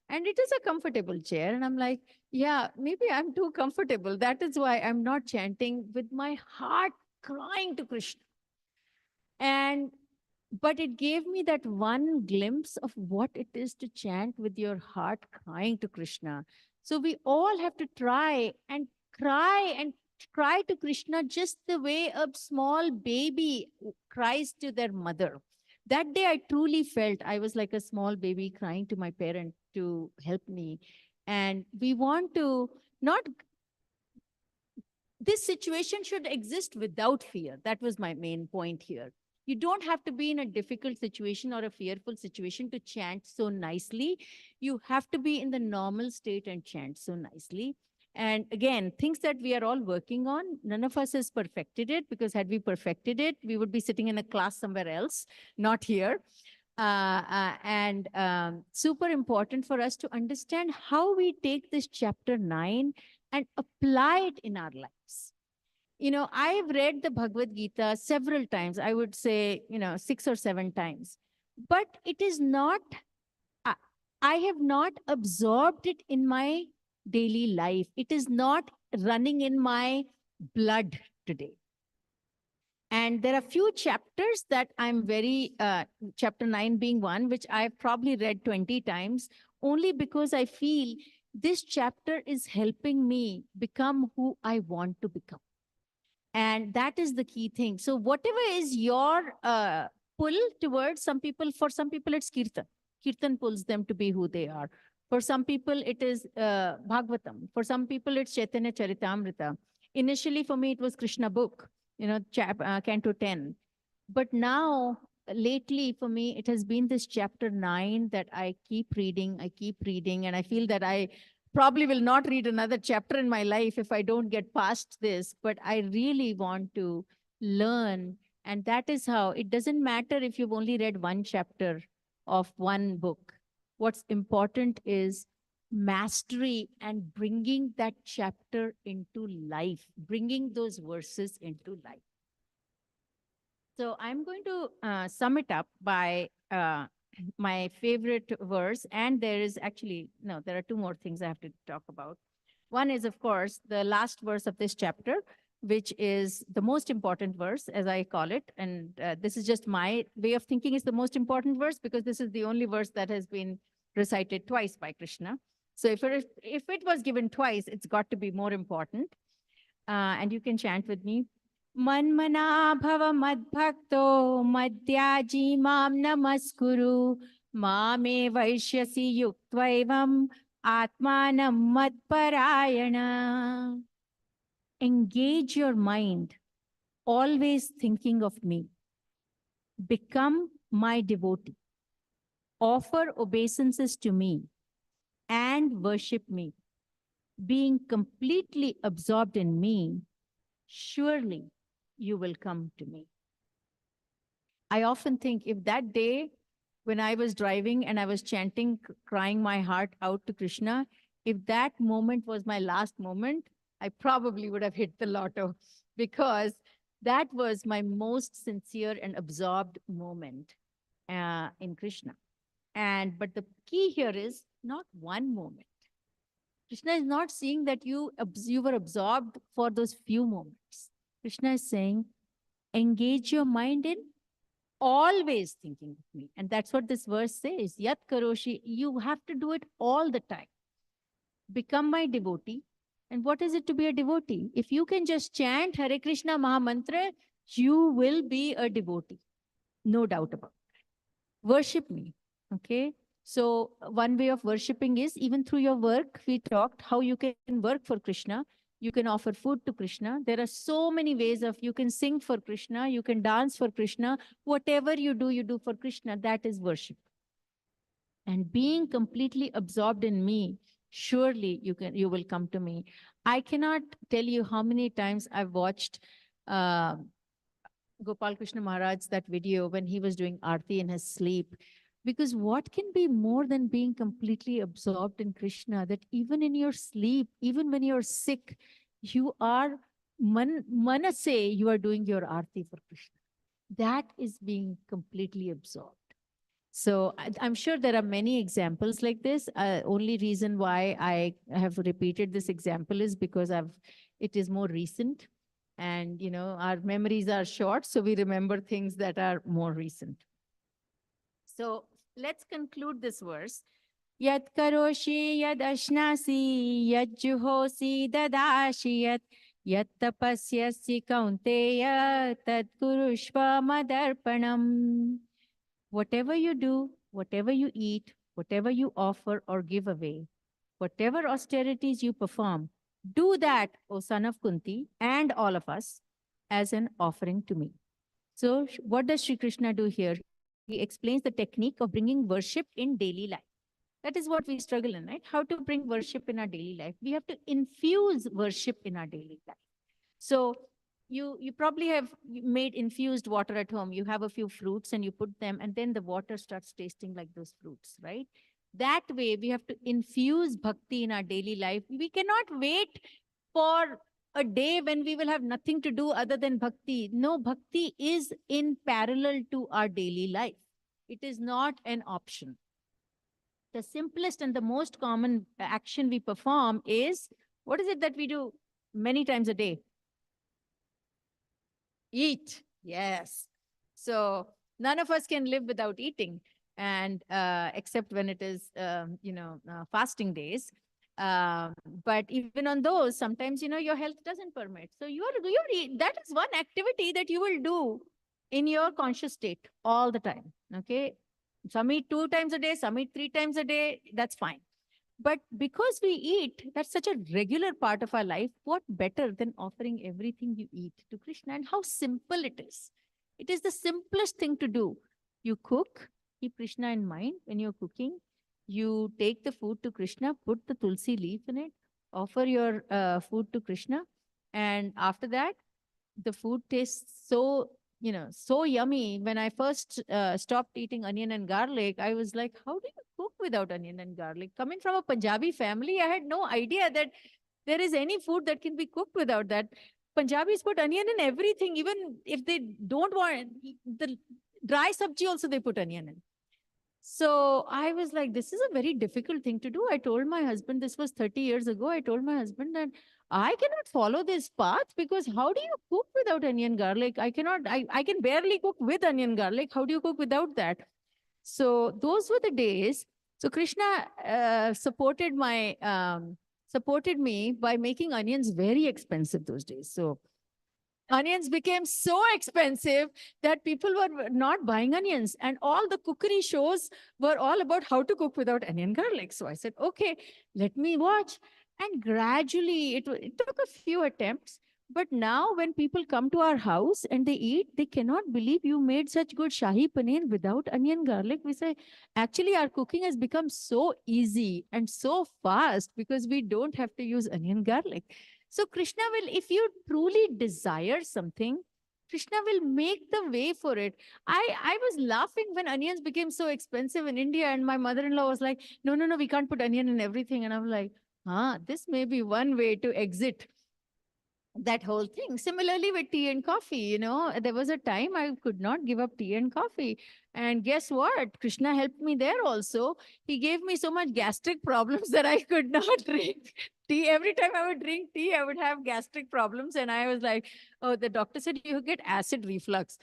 And it is a comfortable chair. And I'm like, yeah, maybe I'm too comfortable. That is why I'm not chanting with my heart crying to Krishna. But it gave me that one glimpse of what it is to chant with your heart crying to Krishna. So we all have to try and cry to Krishna just the way a small baby cries to their mother. That day I truly felt I was like a small baby crying to my parent to help me. And we want to not, this situation should exist without fear. That was my main point here. You don't have to be in a difficult situation or a fearful situation to chant so nicely. You have to be in the normal state and chant so nicely. And again, things that we are all working on, none of us has perfected it, because had we perfected it, we would be sitting in a class somewhere else, not here. Super important for us to understand how we take this chapter 9 and apply it in our lives. I've read the Bhagavad Gita several times. I would say, 6 or 7 times. But it is not, I have not absorbed it in my daily life. It is not running in my blood today. And there are few chapters that I'm very, chapter 9 being one, which I've probably read 20 times, only because I feel this chapter is helping me become who I want to become. And that is the key thing. So whatever is your pull towards for some people, it's Kirtan. Kirtan pulls them to be who they are. For some people, it is Bhagavatam. For some people, it's Chaitanya Charitamrita. Initially, for me, it was Krishna book, Canto 10. But now, lately, for me, it has been this chapter 9 that I keep reading, and I feel that I probably will not read another chapter in my life if I don't get past this, but I really want to learn And that is how it doesn't matter if you've only read one chapter of one book. What's important is mastery and bringing that chapter into life, bringing those verses into life. So I'm going to sum it up by my favorite verse. And there is actually, no, there are two more things I have to talk about. One is, of course, the last verse of this chapter, which is the most important verse, as I call it. And this is just my way of thinking, is the most important verse because this is the only verse that has been recited twice by Krishna. So if it was given twice, it's got to be more important. And you can chant with me. Manmana bhava madbhakto madhyaji mam namaskuru mame vaishyasi yuktvaivam atmanam madparayana. Engage your mind, always thinking of me. Become my devotee. Offer obeisances to me and worship me. Being completely absorbed in me, surely you will come to me. I often think if that day when I was driving and I was chanting, crying my heart out to Krishna, if that moment was my last moment, I probably would have hit the lotto because that was my most sincere and absorbed moment in Krishna. But the key here is not one moment. Krishna is not saying that you were absorbed for those few moments. Krishna is saying, engage your mind in always thinking of me. And that's what this verse says. Yat karoshi, you have to do it all the time. Become my devotee. And what is it to be a devotee? If you can just chant Hare Krishna Maha Mantra, you will be a devotee. No doubt about it. Worship me. Okay. So one way of worshipping is even through your work, we talked how you can work for Krishna. You can offer food to Krishna. There are so many ways of, you can sing for Krishna, you can dance for Krishna. Whatever you do for Krishna. That is worship. And being completely absorbed in me, surely you will come to me. I cannot tell you how many times I've watched Gopal Krishna Maharaj, that video when he was doing Arati in his sleep. Because what can be more than being completely absorbed in Krishna, that even in your sleep, even when you're sick, you are manase, you are doing your Arati for Krishna. That is being completely absorbed. So I'm sure there are many examples like this. Only reason why I have repeated this example is because it is more recent. And, our memories are short, so we remember things that are more recent. So let's conclude this verse. Yat karoshi yad ashnasi yad juhosi dadashi yat tapasyasi kaunteya tad kurushva madarpanam. Whatever you do, whatever you eat, whatever you offer or give away, whatever austerities you perform, do that, O son of Kunti, and all of us, as an offering to me. So what does Sri Krishna do here? He explains the technique of bringing worship in daily life. That is what we struggle in, right? How to bring worship in our daily life. We have to infuse worship in our daily life. So you probably have made infused water at home. You have a few fruits and you put them, and then the water starts tasting like those fruits, right? That way, we have to infuse bhakti in our daily life. We cannot wait for a day when we will have nothing to do other than bhakti. No, bhakti is in parallel to our daily life. It is not an option. The simplest and the most common action we perform is, what is it that we do many times a day? Eat. Yes. So none of us can live without eating, and except when it is, fasting days. But even on those, sometimes, your health doesn't permit. So that is one activity that you will do in your conscious state all the time. Okay. Some eat 2 times a day, some eat 3 times a day. That's fine. But because we eat, that's such a regular part of our life. What better than offering everything you eat to Krishna? And how simple it is. It is the simplest thing to do. You cook, keep Krishna in mind when you're cooking. You take the food to Krishna, put the tulsi leaf in it, offer your food to Krishna. And after that, the food tastes so so yummy. When I first stopped eating onion and garlic, I was like, how do you cook without onion and garlic? Coming from a Punjabi family, I had no idea that there is any food that can be cooked without that. Punjabis put onion in everything, even if they don't want the dry sabji, also they put onion in. So I was like, this is a very difficult thing to do. I told my husband, this was 30 years ago. I told my husband that I cannot follow this path because how do you cook without onion garlic? I cannot, I can barely cook with onion garlic. How do you cook without that? So those were the days. So Krishna supported me by making onions very expensive those days. So onions became so expensive that people were not buying onions, and all the cookery shows were all about how to cook without onion garlic. So I said, okay, let me watch. And gradually it took a few attempts, but now when people come to our house and they eat, they cannot believe you made such good shahi paneer without onion garlic. We say, actually our cooking has become so easy and so fast because we don't have to use onion garlic. So Krishna will, if you truly desire something, Krishna will make the way for it. I was laughing when onions became so expensive in India, and my mother-in-law was like, no, no, no, we can't put onion in everything. And I'm like, this may be one way to exit that whole thing. Similarly with tea and coffee, there was a time I could not give up tea and coffee. And guess what? Krishna helped me there also. He gave me so much gastric problems that I could not drink tea. Every time I would drink tea, I would have gastric problems. And I was like, oh, the doctor said you get acid reflux.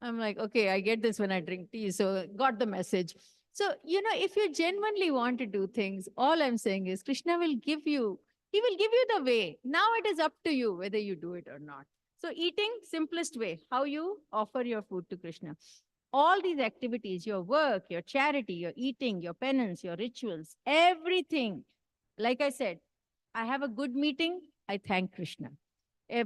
I'm like, okay, I get this when I drink tea. So got the message. So, if you genuinely want to do things, all I'm saying is Krishna will give you he will give you the way. Now it is up to you whether you do it or not. So eating, simplest way, how you offer your food to Krishna. All these activities, your work, your charity, your eating, your penance, your rituals, everything. Like I said, I have a good meeting, I thank Krishna.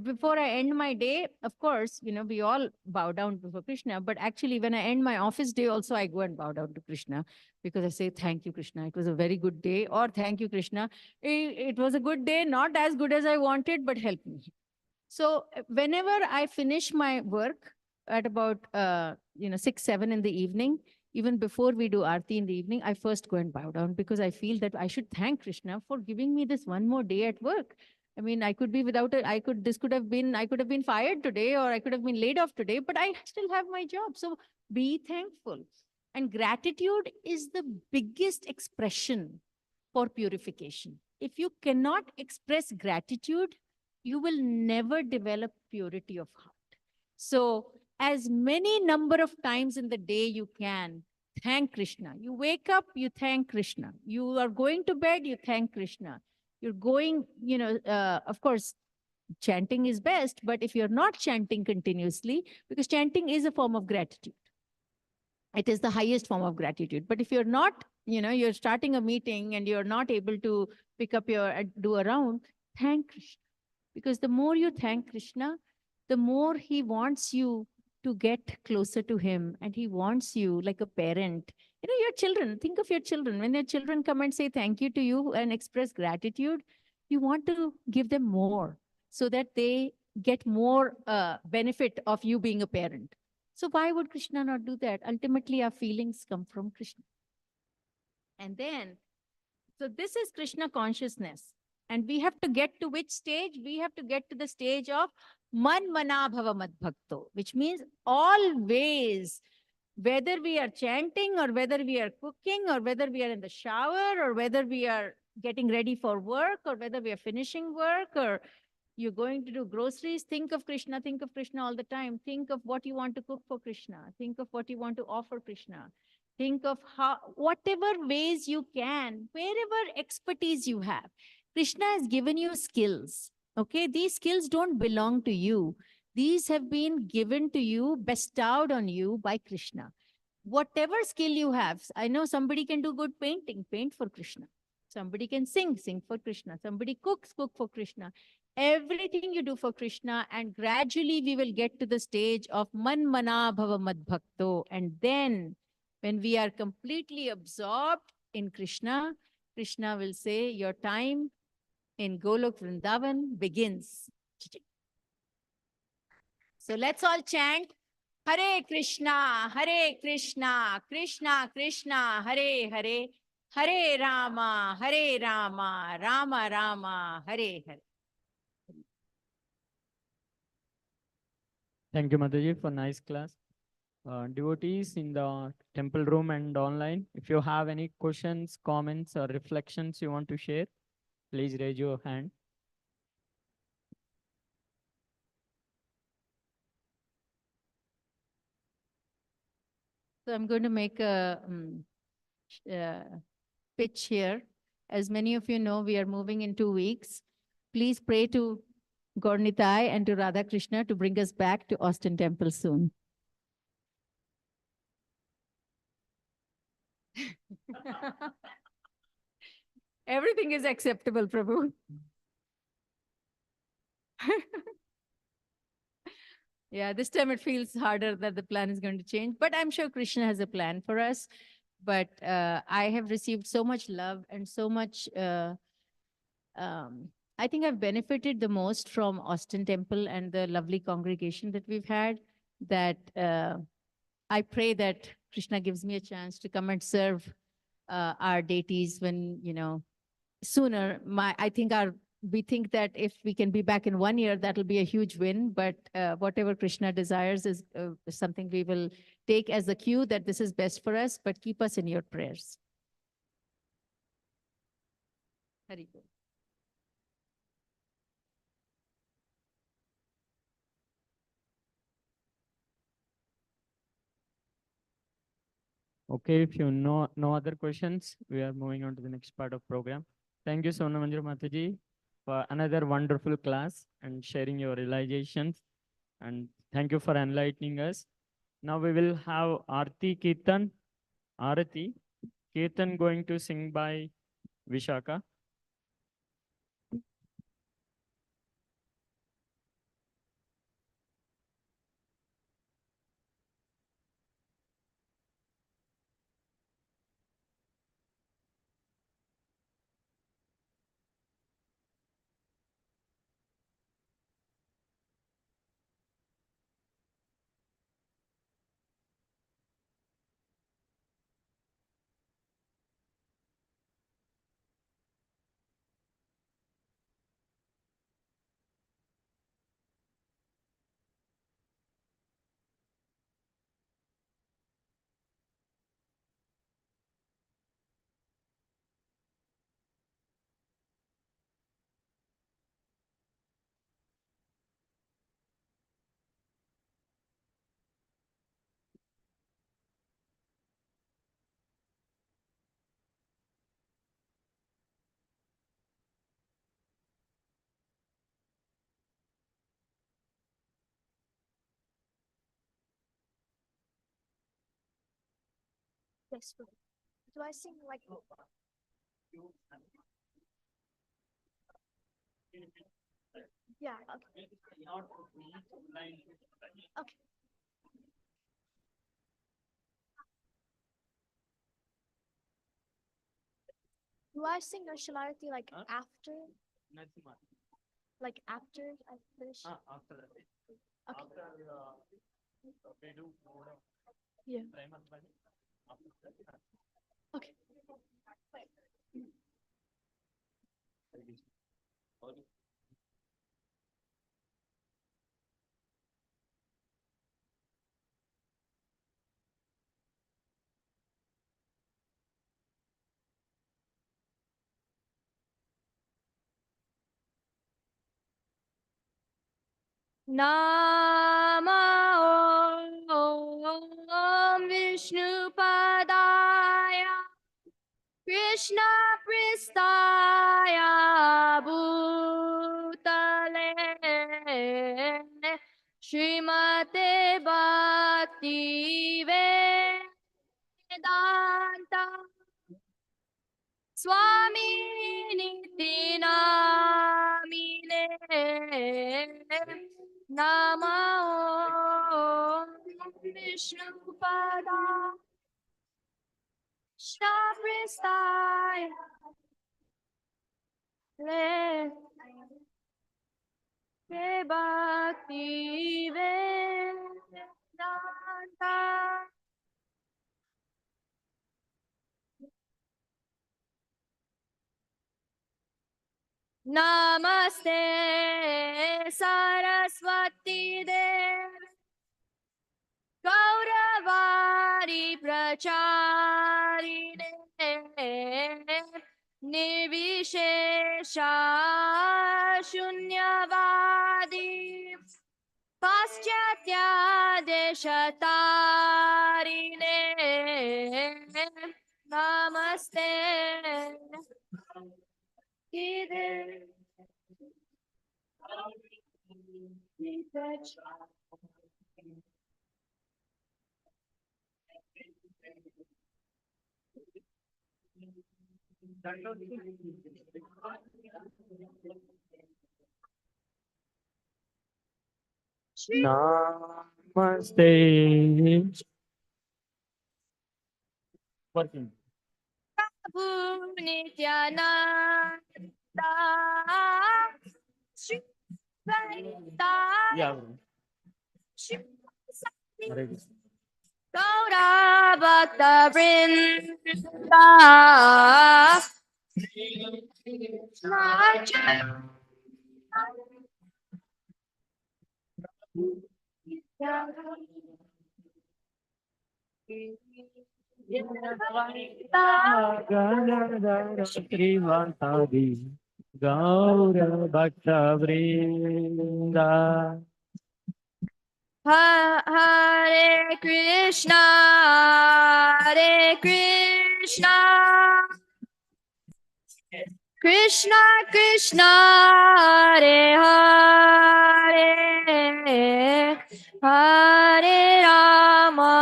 Before I end my day, of course, we all bow down before Krishna. But actually, when I end my office day, also I go and bow down to Krishna because I say, thank you, Krishna. It was a very good day. Or thank you, Krishna. It was a good day, not as good as I wanted, but help me. So whenever I finish my work at about 6, 7 in the evening, even before we do Arati in the evening, I first go and bow down because I feel that I should thank Krishna for giving me this one more day at work. I mean, I could be without it. I could have been fired today, or I could have been laid off today, but I still have my job. So be thankful. And gratitude is the biggest expression for purification. If you cannot express gratitude, you will never develop purity of heart. So as many number of times in the day you can, thank Krishna. You wake up, you thank Krishna. You are going to bed, you thank Krishna. You're going, of course, chanting is best, but if you're not chanting continuously, because chanting is a form of gratitude. It is the highest form of gratitude. But if you're not, you're starting a meeting and you're not able to pick up do a round, thank Krishna. Because the more you thank Krishna, the more he wants you to get closer to him. And he wants you like a parent. Your children, think of your children. When your children come and say thank you to you and express gratitude, you want to give them more so that they get more benefit of you being a parent. So why would Krishna not do that? Ultimately, our feelings come from Krishna. And then, so this is Krishna consciousness. And we have to get to which stage? We have to get to the stage of Man Mana Bhava Mad Bhakto, which means always, whether we are chanting or whether we are cooking or whether we are in the shower or whether we are getting ready for work or whether we are finishing work or you're going to do groceries, think of Krishna all the time. Think of what you want to cook for Krishna. Think of what you want to offer Krishna. Think of whatever ways you can, wherever expertise you have. Krishna has given you skills. Okay, these skills don't belong to you. These have been given to you, bestowed on you by Krishna. Whatever skill you have, I know somebody can do good painting, paint for Krishna. Somebody can sing for Krishna. Somebody cook for Krishna. Everything you do for Krishna, and gradually we will get to the stage of Man Mana Bhava Mad Bhakto. And then when we are completely absorbed in Krishna, Krishna will say, your time in Golok Vrindavan begins. So let's all chant Hare Krishna, Hare Krishna, Krishna Krishna, Hare Hare, Hare Rama, Rama Rama, Hare Hare. Thank you, Mataji, for nice class. Devotees in the temple room and online, if you have any questions, comments, or reflections you want to share, please raise your hand. So I'm going to make a pitch here. As many of you know, we are moving in 2 weeks. Please pray to Gaurnitai and to Radha Krishna to bring us back to Austin Temple soon. Everything is acceptable, Prabhu. Yeah, this time it feels harder that the plan is going to change, but I'm sure Krishna has a plan for us. But I have received so much love and so much. I think I've benefited the most from Austin Temple and the lovely congregation that we've had. That I pray that Krishna gives me a chance to come and serve our deities when sooner. We think that if we can be back in 1 year, that'll be a huge win. But whatever Krishna desires is something we will take as a cue that this is best for us, but keep us in your prayers. Hari Bol. Okay, if you know no other questions, we are moving on to the next part of program. Thank you, Sona Manjur Mataji, for another wonderful class and sharing your realizations. And thank you for enlightening us. Now we will have Arati Kirtan. Arati. Kirtan going to sing by Vishaka. Yes, but do I sing like yeah, okay. Okay. Do I sing Nationality like after? Like after I finish? After that. Okay. After we do Yeah. primer body. After that. Okay. Om Vishnu Padaya Krishna Pristaya Bhutale Srimate Bhakti Vedanta Swami Niti Namine Nama Om Vishnu Pada Shabristaya Le Bhakti Vedanta Namaste Saraswati Devi Gauravari Pracharine Nirvishesha Shunyavadi Paschatya Deshatarine Namaste Namaste. Working. Prabhu Nityananda Shri Vaita Yeah. Shri Sati Hare Krishna. Gaura Bhakta Vrinda Srivantadi Gaura Bhakta Vrinda. Hare Krishna, Hare Krishna, Krishna Krishna, Hare Hare, Hare Rama,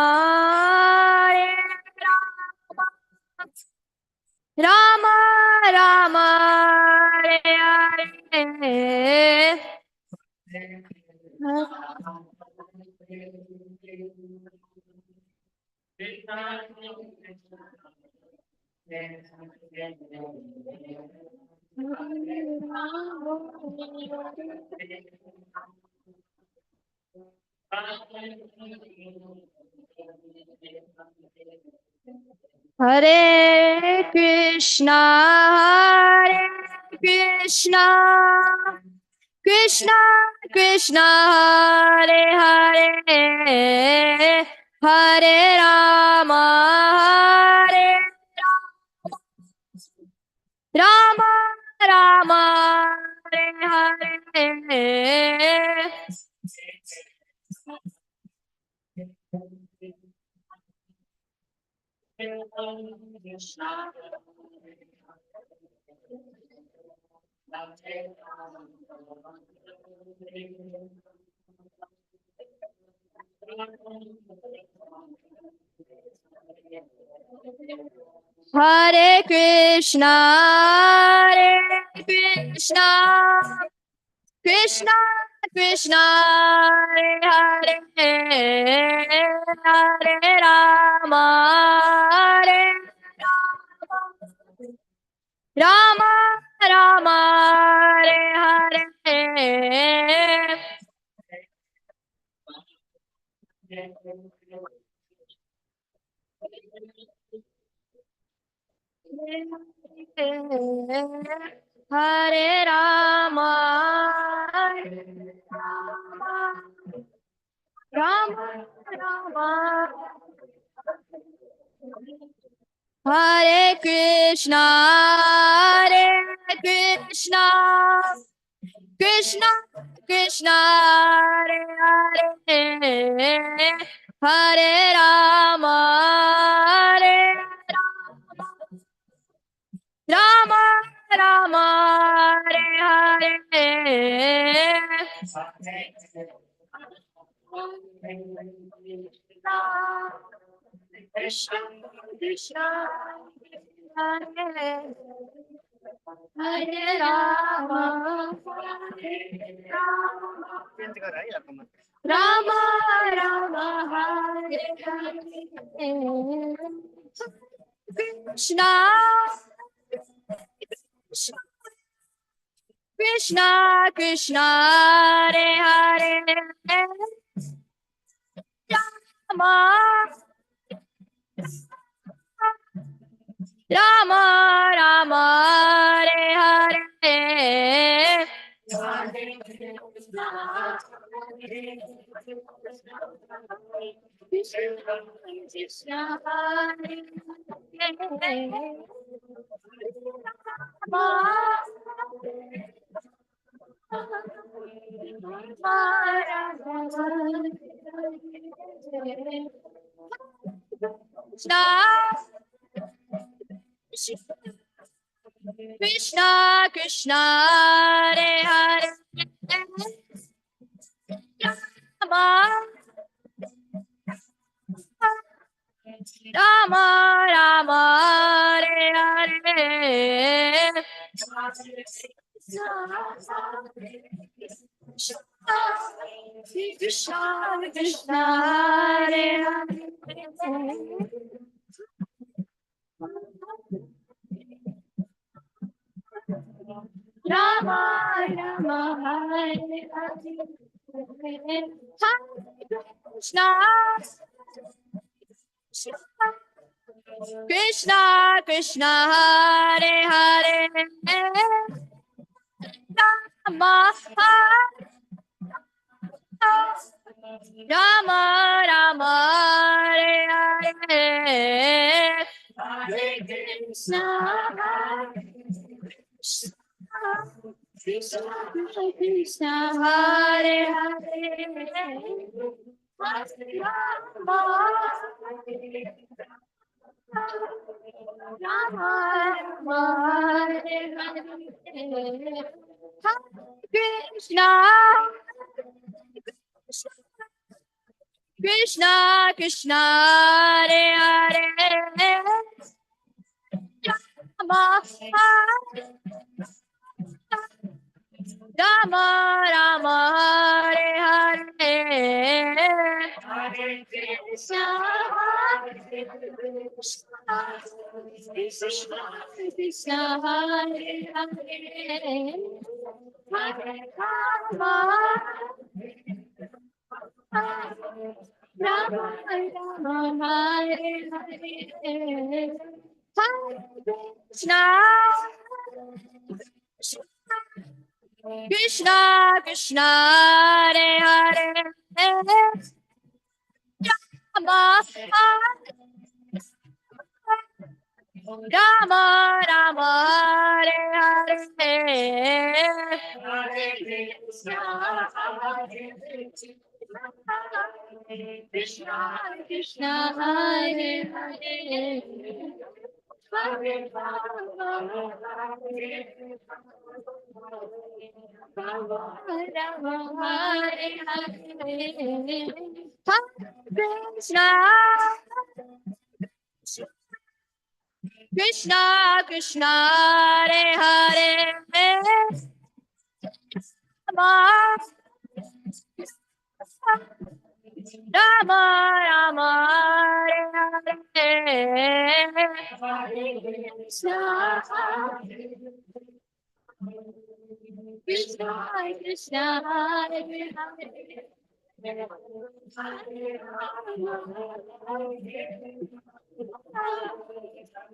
Hare Rama, Rama Rama, Hare Hare. Hare Krishna, Hare Krishna, Krishna Krishna, Hare Hare, Hare Rama, Hare Rama, Rama, Hare Hare. Hare Krishna, Hare Krishna, Krishna Krishna, Hare Hare, Hare Rama, Hare Rama, Rama, Hare Hare. Hare Rama, Rama Rama, Hare Krishna, Hare Krishna, Krishna Krishna, Hare Hare, Hare Rama, Hare Rama, Rama, Hare Hare. Krishna, Krishna, Hare Hare Rama, Rama, Rama, Hare Hare. Krishna, Krishna, Krishna, Hare Hare, Rama, Rama, Rama, Hare Hare. Krishna Krishna Hare Hare Rama Rama Rama Hare Hare Krishna Krishna Hare Hare Rama Rama Hare Hare Krishna Krishna Krishna Hare Hare Rama Rama Rama Hare Hare Hare Krishna Krishna Krishna Hare Hare Rama Rama Hare Hare Krishna Krishna Krishna Hare Hare Rama Rama Rama Hare Hare Hare Krishna Krishna Krishna Hare Hare Hare Rama Rama Rama Hare Hare Krishna Krishna Hare Hare Rama Rama Rama Hare Hare Hare Krishna Krishna Hare Hare Hare Rama Rama Hare Hare Krishna Krishna Krishna Hare Hare Rama Rama Rama Hare Hare Krishna Krishna Krishna Hare Hare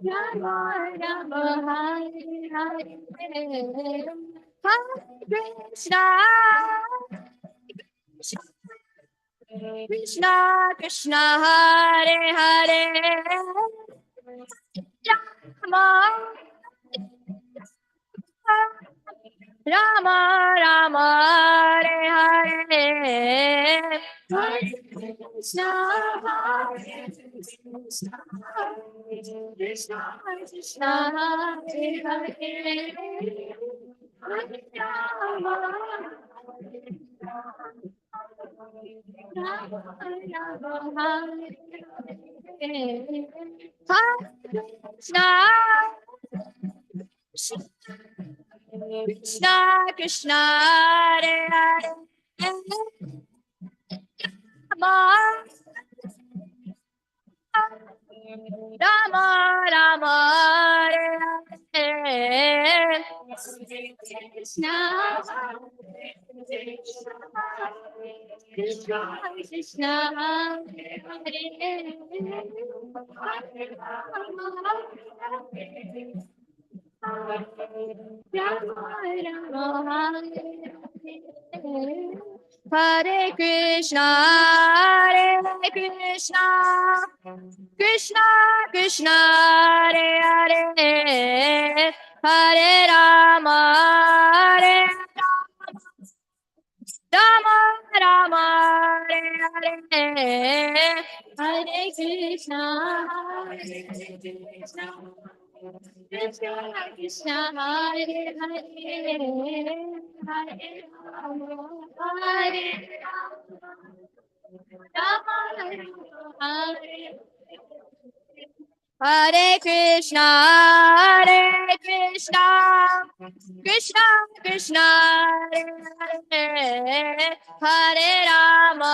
Rama Rama Hare Hare Krishna Krishna Krishna Hare Hare Rama Rama Rama Hare Hare Hare Krishna Krishna Krishna Hare Hare Hare Rama Rama Rama Hare Krishna Krishna Krishna Hare Hare Rama Rama Rama Hare Krishna Krishna Krishna Hare Hare Krishna, Hare Krishna, Krishna Krishna, Hare Hare, Hare Rama, Hare Rama, Rama, Hare Hare, Hare Krishna, Hare Krishna, Krishna Krishna, Hare Hare, Hare Rama, Hare Rama, Hare Hare Krishna, Hare Krishna, Krishna Krishna, Hare Hare, Hare Rama,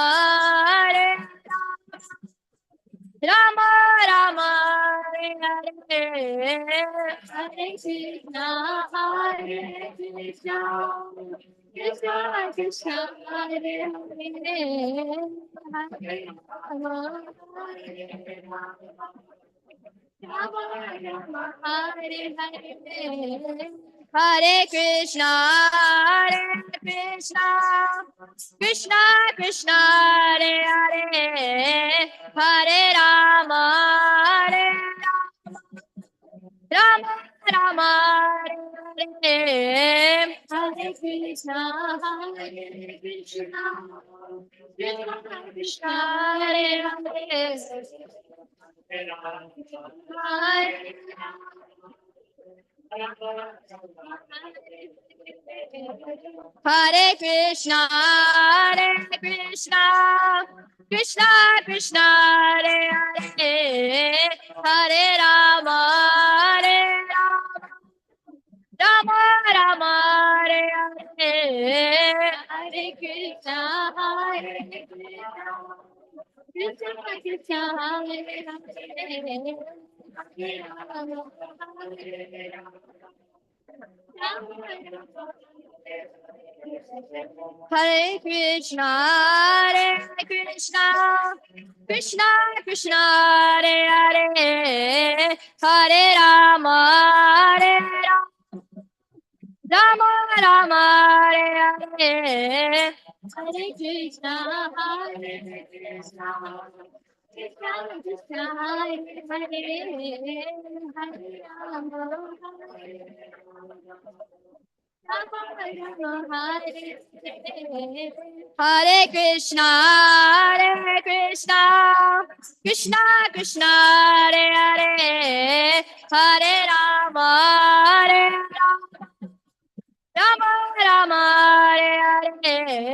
Hare Rama, Rama, Hare Hare, Hare Krishna, Hare Krishna, Krishna Krishna, Hare Hare, Hare Rama, Hare Hare Krishna, Hare Krishna, Krishna Krishna, Hare Hare, Hare Rama, Hare Rama, Rama, Hare Hare Krishna, Hare Krishna, Krishna Krishna, Hare Hare. Hare Krishna, Hare Krishna, Krishna Krishna, Hare Hare, Hare Rama, Hare Rama, Rama, Hare Hare, Hare Krishna, Hare Krishna, Krishna Krishna, Hare Hare, Hare Rama, Hare Hare Krishna, Hare Krishna, Krishna Krishna, Hare Hare, Hare Rama, Hare Rama, Rama, Hare Hare, Hare Krishna, Hare Krishna, Krishna Krishna, Hare Hare, Hare Rama, Hare Krishna, Hare Krishna, Krishna Krishna, Hare Hare, Hare Rama, Hare Rama, Rama, Hare Hare.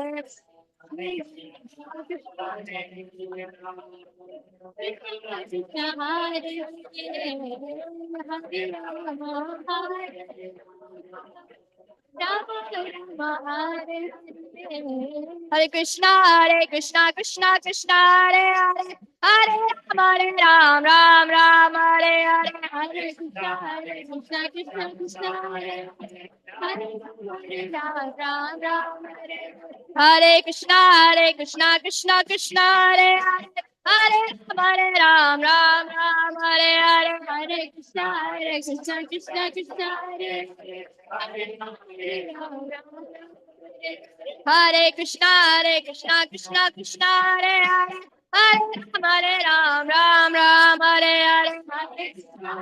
Hare Krishna, Hare Krishna, Krishna Krishna, Hare Hare, Hare Ram, Ram Ram, Hare Hare, Hare Krishna, Krishna Krishna, Hare Hare, Hare Ram, Ram Ram, Hare Krishna, Krishna Krishna, Hare Hare, Hare Ram, Ram Ram, Hare Hare, Hare Krishna, Krishna Krishna, Hare Hare, Hare Ram, Ram Ram, Hare Krishna, Krishna Krishna, Hare Hare, Hare Ram, Ram Ram, Hare Hare, Hare Krishna,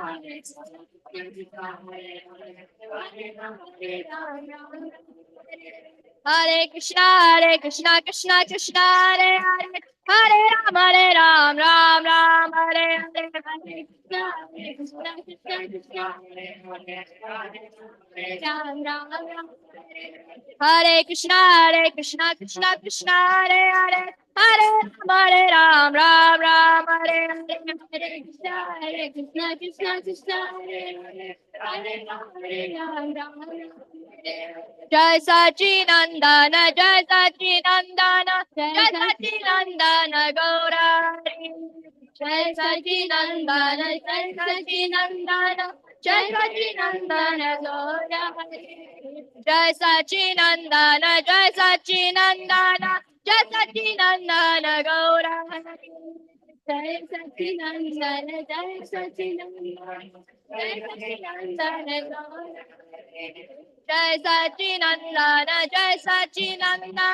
Krishna Hare Hare, Hare Ram, Ram Ram, Hare Krishna, Krishna Krishna, Hare Hare, Hare Ram, Ram Ram, Hare Hare, Hare Krishna, Krishna Hare Hare, Hare Ram, Ram Ram, Hare Krishna, Krishna Hare Hare, Hare Ram, Ram Ram, Hare Hare, Hare Krishna, Krishna Hare Hare, Hare Ram, Ram. Jai Sachinandana, Jai Sachinandana, Jai Sachinandana, Gaurari. Jai Sachinandana, Jai Sachinandana, Jai Sachinandana, Gaurari. Jai Sachinandana, Jai Sachinandana, Jai Sachinandana, Gaurari. Jai Sachidananda, Jai Sachidananda, Jai Sachidananda, Jai Sachidananda, Jai Sachidananda,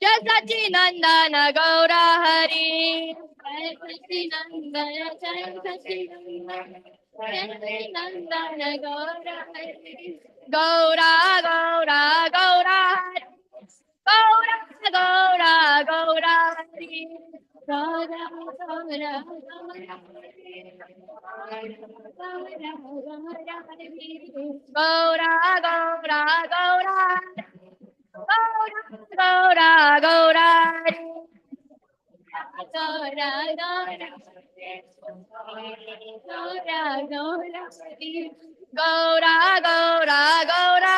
Jai Sachidananda, Gaura Hari. Jai Sachidananda, Jai Sachidananda, Jai Sachidananda, Gaura Hari. Gaura, Gaura, Gaura Hari. Gaura, Gaura, Gaura Hari. Gaura, Gaura, Gaura Hari. Gaura, Gaura, Gaura, Gaura, Gaura, Gaura, Gaura, Gaura, Gaura, Gaura,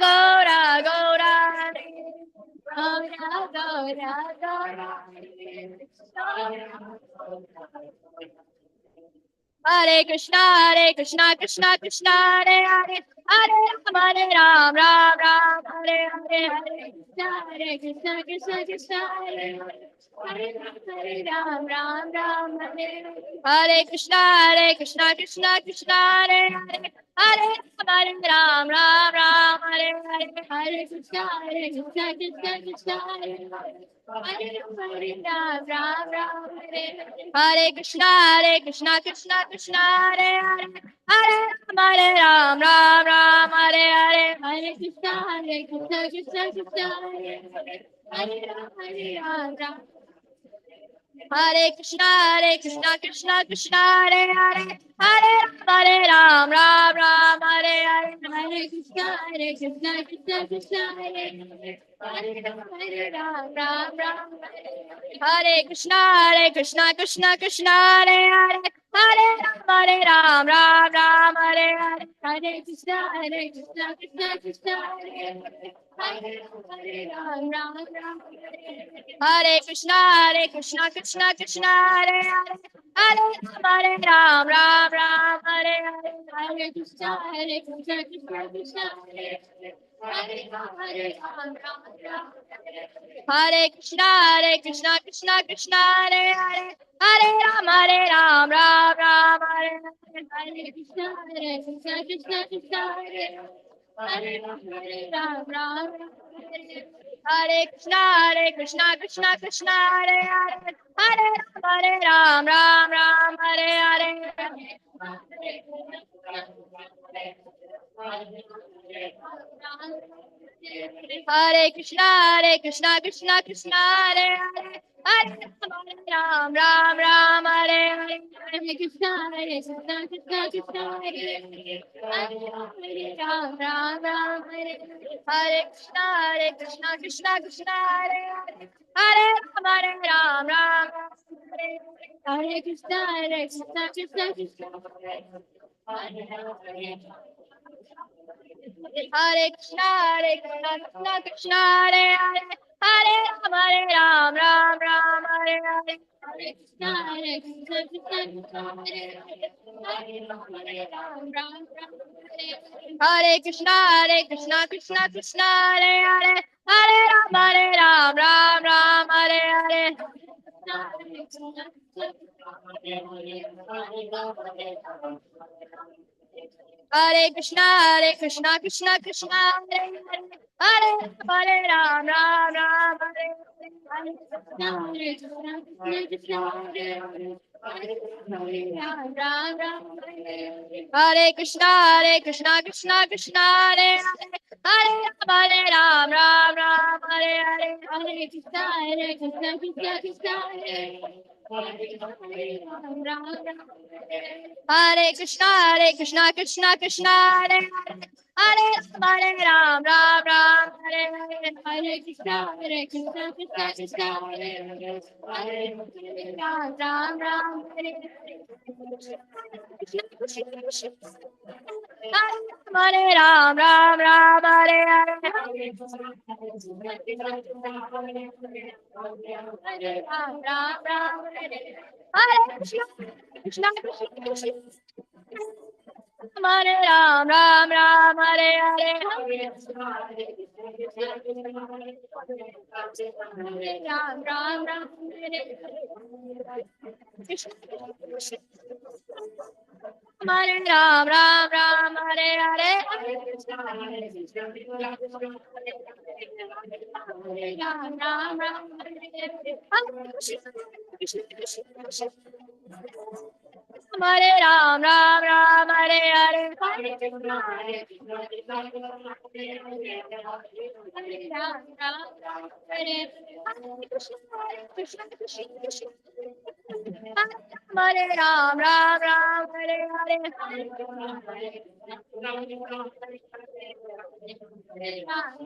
Gaura, Gaura, Gaura, Gaura, Gaura, Gaura, Hare Krishna, Hare Krishna, Krishna Krishna, Hare Hare, Hare Ram, Ram Ram, Hare Hare, Hare Krishna, Krishna Krishna, Hare Hare, Hare Ram, Ram Ram, Hare Krishna, Hare Krishna, Krishna Krishna, Hare Hare, Hare Ram, Ram Ram, Hare Hare, Hare Krishna, Krishna Krishna, Hare Hare. Hare Ram, Ram, Hare Krishna, Krishna Krishna, Hare Hare, Hare Ram, Ram, Hare Hare, Hare Krishna, Krishna Krishna, Hare Hare, Hare Ram, Ram. Hare Krishna, Krishna Krishna, Hare Hare, Hare Ram, Ram, Hare Hare, Hare Krishna, Krishna Krishna, Hare Hare, Hare Ram, Ram, Hare Krishna, Krishna Krishna, Hare Hare, Hare Ram, Ram, Hare Hare, Hare Krishna, Krishna Krishna, Hare Hare, Hare Ram, Ram. Hare Krishna, Krishna Krishna, Hare Hare, Hare Ram, Ram, Hare Hare, Hare Krishna, Krishna Krishna, Hare Hare, Hare Ram, Ram. Hare Krishna, Krishna Krishna, Hare Hare, Hare Ram, Ram, Hare Hare, Hare Krishna, Krishna Krishna, Hare Hare, Hare Ram, Ram. Hare Krishna, Krishna Krishna, Hare Hare, Hare Ram, Ram, Hare Hare. Hare Krishna, Krishna Krishna, Hare Hare, Hare Ram, Ram, Hare Hare. Hare Krishna, Krishna Krishna, Hare Hare, Hare Ram, Ram, Hare Hare. Hare Krishna, Krishna Krishna, Hare Hare, Hare Ram, Ram, Hare Hare. Hare Krishna, Krishna Krishna, Hare Hare. Hare Krishna, Krishna Krishna, Hare Hare, Hare Ram, Ram, Hare Hare. Hare Krishna, Krishna Krishna, Hare Hare, Hare Ram, Ram, Hare Hare. Hare Krishna, Krishna Krishna, Hare Hare, Hare Ram, Ram, Hare Hare. Hare Krishna, Krishna Krishna, Hare Hare, Hare Ram, Ram, Hare Hare. Hare Krishna, Krishna Krishna, Hare Krishna, Krishna Krishna, Hare Hare, Hare Ram, Ram, Hare Hare. Hare Krishna, Krishna Krishna, Hare Hare, Hare Krishna, Krishna Krishna, Hare Hare, Hare Ram, Ram, Hare Hare. Hare Krishna, Krishna Krishna, Hare Hare, Hare Ram, Hare Hare. Hare Ram, Hare Hare. Hare Ram, Hare Hare. Hare Krishna, Krishna Krishna, Hare Ram, Ram Ram, Hare Hare. Ram Ram, Ram Hare Krishna. Hare Ram, Ram Ram, Hare Hare. Ram Ram, Ram Hare Krishna. Hare Ram, Ram Ram, Hare Hare. Ram Ram, Hare Krishna, Krishna, Krishna. Hare Ram, Ram Ram, Hare Hare. Ram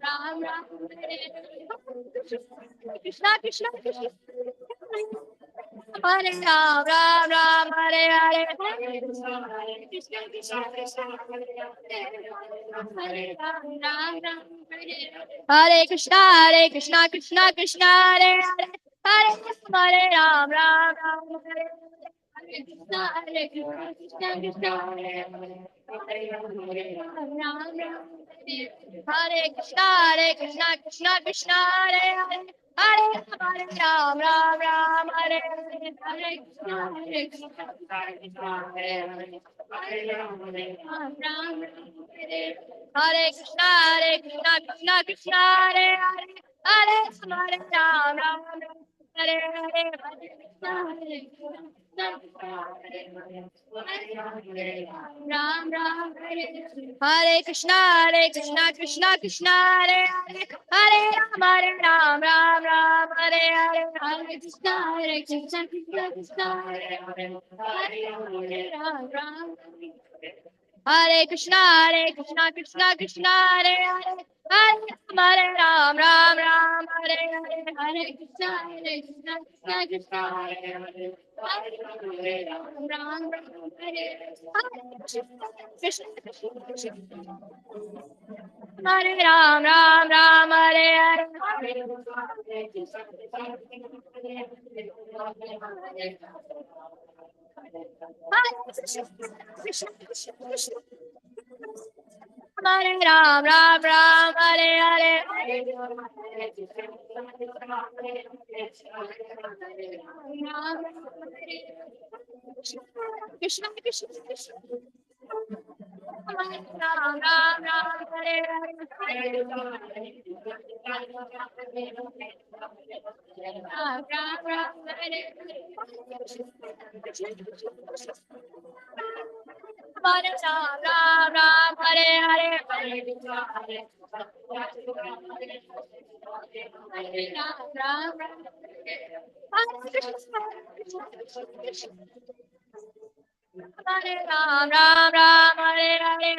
Ram, Ram Hare Krishna, Krishna, Krishna. Hare Ram, Ram Ram, Hare Hare. Krishna, Krishna, Krishna. Hare Ram, Ram Ram, Hare Hare Krishna, Krishna, Krishna, Hare Hare. Hare Ram, Ram Ram, Hare Hare Krishna, Krishna, Krishna, Hare Hare. Ram Ram, Hare Krishna, Krishna, Krishna, Hare Hare. Hare Ram, Ram Ram, Hare Hare. Hare Krishna, Krishna, Krishna, Hare Hare. Ram Ram, Hare Krishna, Krishna, Krishna, Hare Hare. Hare Ram, Ram Ram, Hare Hare. Hare Krishna, Krishna, Krishna, Hare Hare. Ram Ram, Hare Krishna, Krishna, Krishna, Hare Hare. Hare Ram, Ram Ram, Hare Hare. Hare Krishna, Krishna, Krishna, Hare Hare. Hare Ram, Ram. Hare Krishna, Krishna, Krishna, Hare Hare. Hare Ram, Ram Ram, Hare Hare. Hare Krishna, Krishna, Krishna, Hare Hare. Hare Ram, Ram Ram, Hare Hare. Krishna, Krishna, Krishna. Hare Ram, Ram Ram, Hare Hare. Hare Ram, Ram Ram, Hare Hare. Krishna, Krishna, Krishna. Ram Ram, Hare Hare. Ram Ram, Hare Hare Ram, Ram, Hare Hare. Ram Ram, Hare Krishna, Hare Ram, Ram Ram, Hare Hare.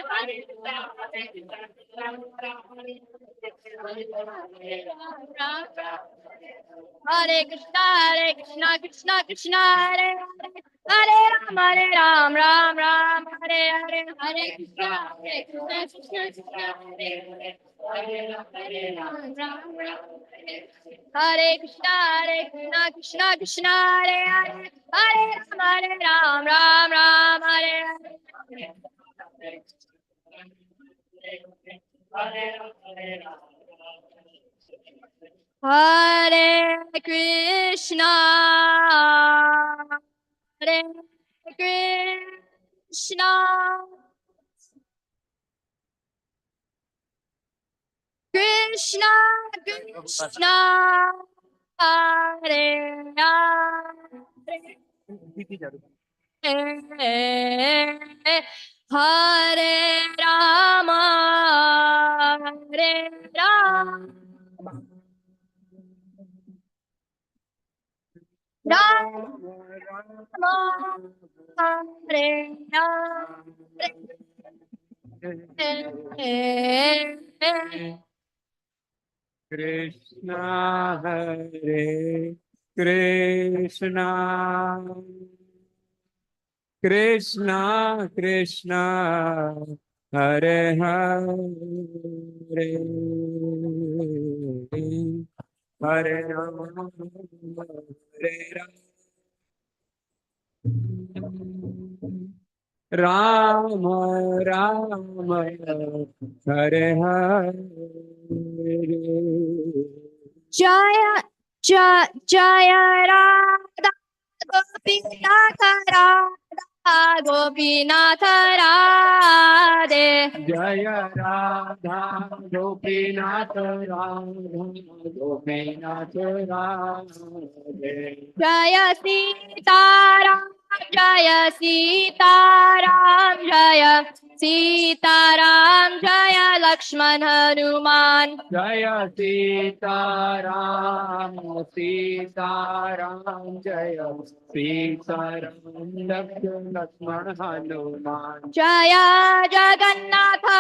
Hare Krishna, Krishna, Krishna, Hare Hare. Hare Ram, Ram Ram, Hare Hare. Hare Krishna, Krishna, Krishna, Hare Hare. Hare Ram, Ram Ram, Hare Krishna, Krishna, Krishna, Hare Hare. Hare Ram, Ram Ram, Hare Hare. Hare Krishna, Hare Krishna, Krishna Krishna, Hare Hare, Hare Rama, Hare Rama. Rama, Hare Hare. Krishna Hare Krishna Krishna Krishna Hare Hare Hare Rama Hare Rama Ram Ram Hare Hare Jaya Jaya Radha Gopinath Radha Gopinath Radhe जय Radha Gopinath Radha Gopinath Radhe Jaya Sitaram Jaya Sitaram Jaya Sitaram Jaya Lakshman Hanuman जय सीताराम सीताराम जय Sitaram Lakshman Hanuman Jaya Jagannatha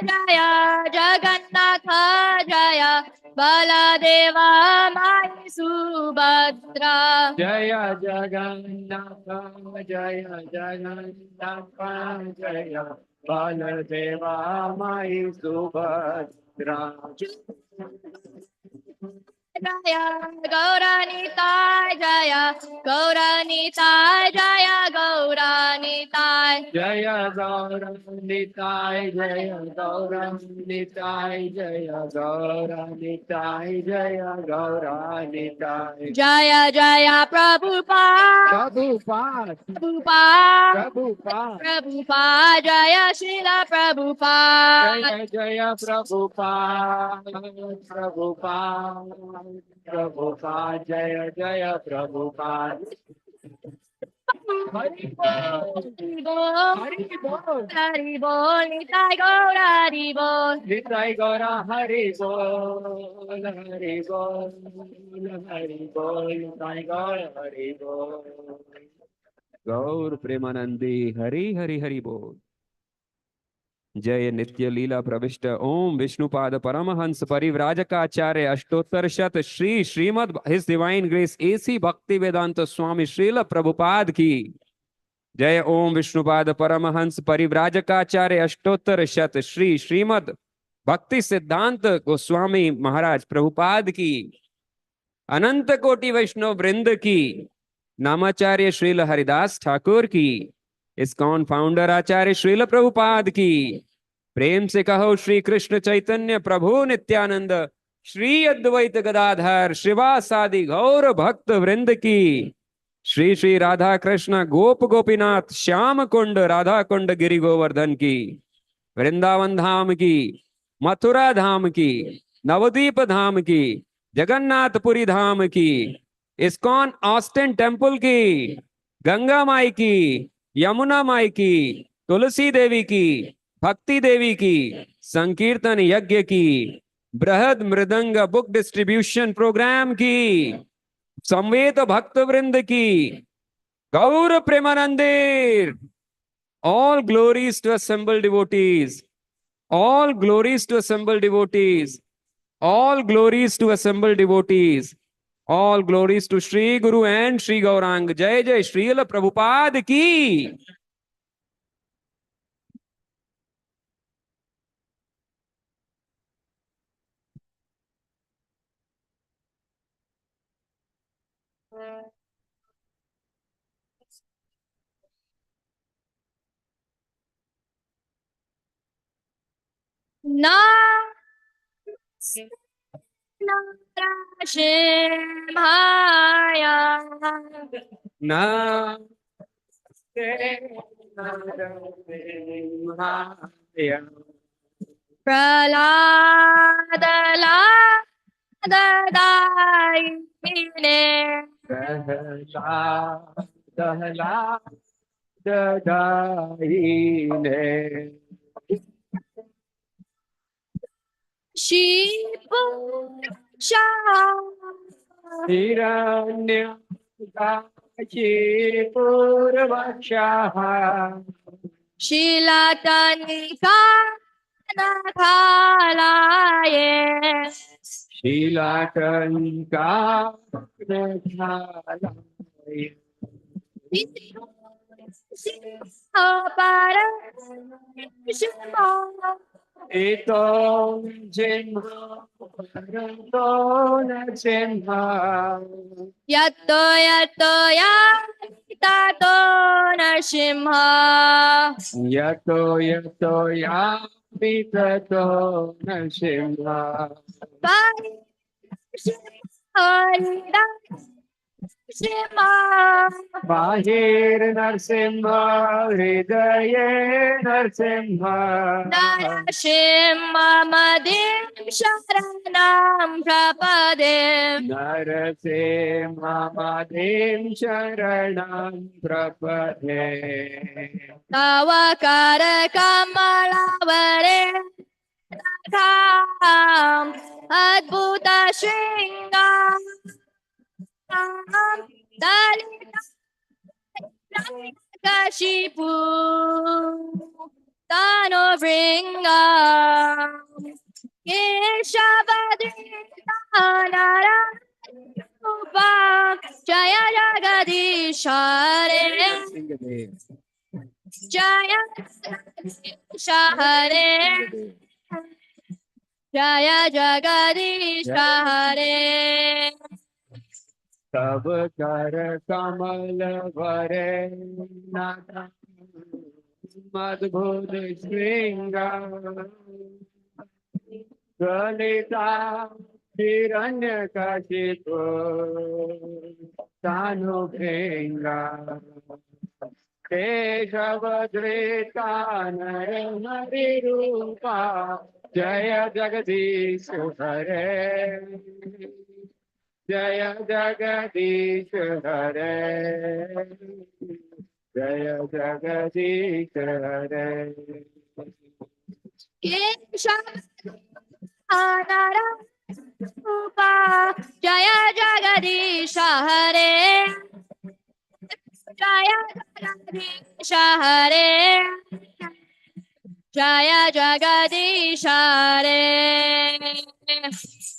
Jaya Jagannatha Jaya Baladeva Mai Subhadra जय जगन्नाथ जय जगन्नाथ जय बलदेवा माई Subhadra Jaya Gauranita Jaya Gauranita Jaya Gauranita जय गौरनिताय जय गौरनिताय जय गौरनिताय जय Gaur Nitai Jaya Jaya Prabhupada Prabhupada Prabhupada Prabhupada Prabhupada Jaya Srila Prabhupada जय जय प्रभुपाद प्रभुपाद प्रभुपाद जय जय प्रभुपाद हरि बोल हरि बोल Hari Bol Nitai Gaur Hari Bol Nitai Gaura Hari बोल हरि बोल हरि बोल निताई गौर हरि बोल गौर प्रेमानंदी हरि हरि हरि बोल जय नित्य लीला प्रविष्ट ओम Vishnupad Paramhans Parivrajakacharya Ashtottara Shata Shri Srimad his divine grace A C Bhakti Vedanta स्वामी श्रील प्रभुपाद की जय ओम विष्णुपाद परमहंस परिव्राजकाचार्य अष्टोत्तर शत श्री श्रीमद भक्ति सिद्धांत गोस्वामी महाराज प्रभुपाद की अनंत कोटि वैष्णव वृंद की नामाचार्य श्रील हरिदास ठाकुर की इस्कॉन फाउंडर आचार्य श्रील प्रभुपाद की प्रेम से कहो श्री कृष्ण चैतन्य प्रभु नित्यानंद श्री अद्वैत गदाधर श्रीवासादि गौर भक्त वृंद की श्री श्री राधा कृष्ण गोप गोपीनाथ श्याम कुंड राधा कुंड गिरि गोवर्धन की वृंदावन धाम की मथुरा धाम की नवदीप धाम की जगन्नाथपुरी धाम की इस्कॉन ऑस्टिन टेम्पल की गंगा माई की यमुना माई की तुलसी देवी की भक्ति देवी की संकीर्तन यज्ञ की बृहद मृदंग बुक डिस्ट्रीब्यूशन प्रोग्राम की संवेद भक्त वृंद की गौर प्रेमानंदीर all glories to assembled devotees all glories to assembled devotees all glories to assembled devotees all glories to Shri Guru and Shri Gaurang Jai Jai Srila Prabhupada ki Na Narashimhaya Namaste Narayana Praladala Dadaine Dahla Dadaine Shipusha Hiranya Dachi Purvashaha Shilatanika Nakhalaye Shilakanka Nathalaya Para Shima Ito Jimha Paranto Jimha Yato Yato tato narsimha. Yato yato yapi tato narsimha. Narsimha. Bahir Narsimha, Hridaye Narsimha. Narsimha Madim Sharanam Prapadim. Narasimha Madhim Sharanam Prapade. Tavakara Kamalavare Kam Adbhuta Shringam Dalita Kashipu Tano Vringam Keshavadrita Nara Rupa Jaya Jagadish Hare Jaya Jagadish Hare Jaya Jagadish Hare. Tab kar kamal vare nata madhud shringa galita hiranya kashipu tanu bringa keshavadrita narahari rupa jaya jagadish hare Jaya Jagadish Hare Jaya Jagadish Hare Keshavadrita Rupa Jaya Jagadish Hare Jaya Jagadish Hare Jaya Jagadish Hare.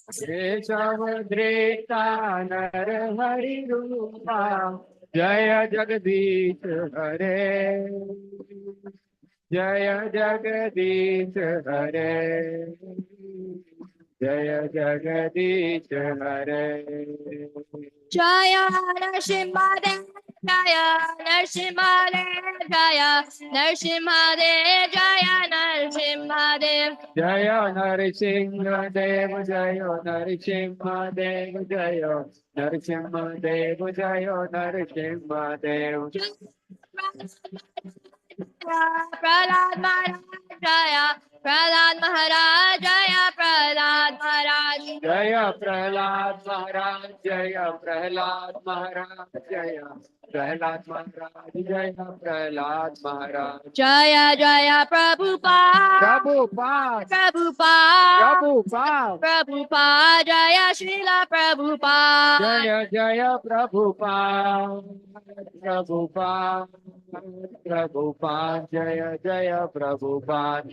Keshavadrita Narahari Rupa Jaya Jagadish Hare Jaya Jagadish Hare Jaya Jagadish Hare Jaya Narsimhadev, Jaya Narsimhadev, Jaya Narsimhadev, Jaya Narsimhadev. Jaya Narasimha Dev Jaya Narasimha Dev Jaya Narasimha Dev Jaya Narasimha Dev Prahlad Maharaj, Jaya Prahlad Maharaj, Jaya Prahlad Maharaj. Jaya Prahlad Maharaj Jaya Prahlad Maharaj Jaya Prahlad Maharaj Jaya Prahlad Maharaj Jaya Jaya Prabhupada, Prabhupada Prabhupada, Prabhupada Prabhupada, Jaya Srila Prabhupada. Jaya Jaya Prabhupada Prabhupada Prabhupada Jaya Jaya Prabhupada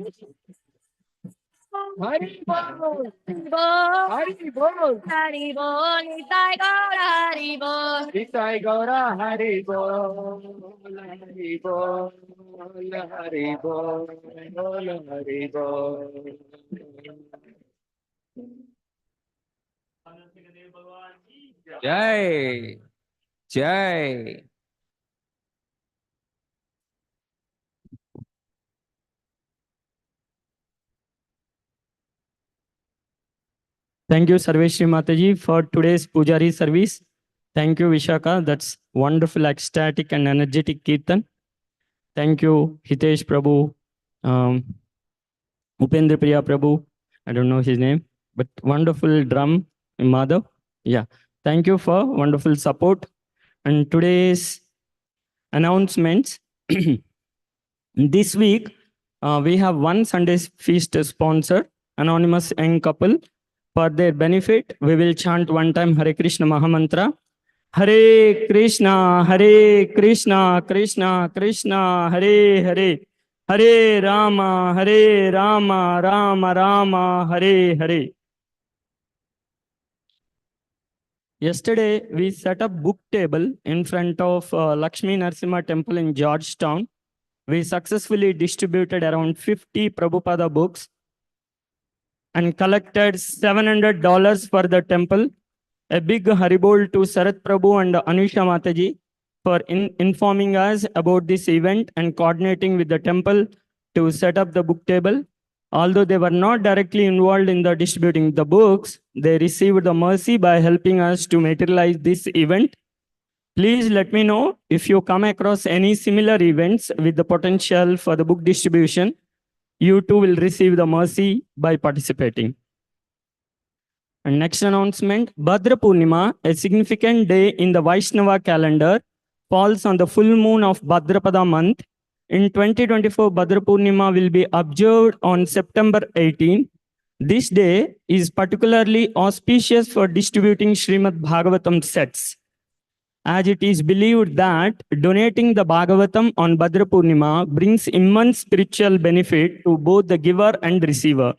Hari Bol Hari Bol Hari Bol, Nitai Gaura Hari Bol. Nitai Gaura Hari Bol Hari Bol Hari Bol Hari Bol Jai Jai Thank you, Sarveshri Mataji, for today's Pujari service. Thank you, Vishaka. That's wonderful, ecstatic, and energetic Kirtan. Thank you, Hitesh Prabhu, Upendra Priya Prabhu. I don't know his name, but wonderful drum, Madhav. Yeah. Thank you for wonderful support. And today's announcements. This week, we have one Sunday feast sponsor, anonymous young couple. For their benefit, we will chant one time Hare Krishna Mahamantra. Hare Krishna, Krishna Krishna, Hare Hare. Hare Rama, Rama Rama, Hare Hare. Yesterday, we set up book table in front of Lakshmi Narasimha Temple in Georgetown. We successfully distributed around 50 Prabhupada books and collected $700 for the temple. A big Haribol to Sarat Prabhu and Anusha Mataji. for informing us about this event and coordinating with the temple to set up the book table. Although they were not directly involved in the distributing the books, they received the mercy by helping us to materialize this event. Please let me know if you come across any similar events with the potential for the book distribution. You too will receive the mercy by participating. And next announcement, Bhadra Purnima, a significant day in the Vaishnava calendar, falls on the full moon of Bhadrapada month. In 2024, Bhadra Purnima will be observed on September 18. This day is particularly auspicious for distributing Srimad Bhagavatam sets, as it is believed that donating the Bhagavatam on Bhadra Purnima brings immense spiritual benefit to both the giver and receiver.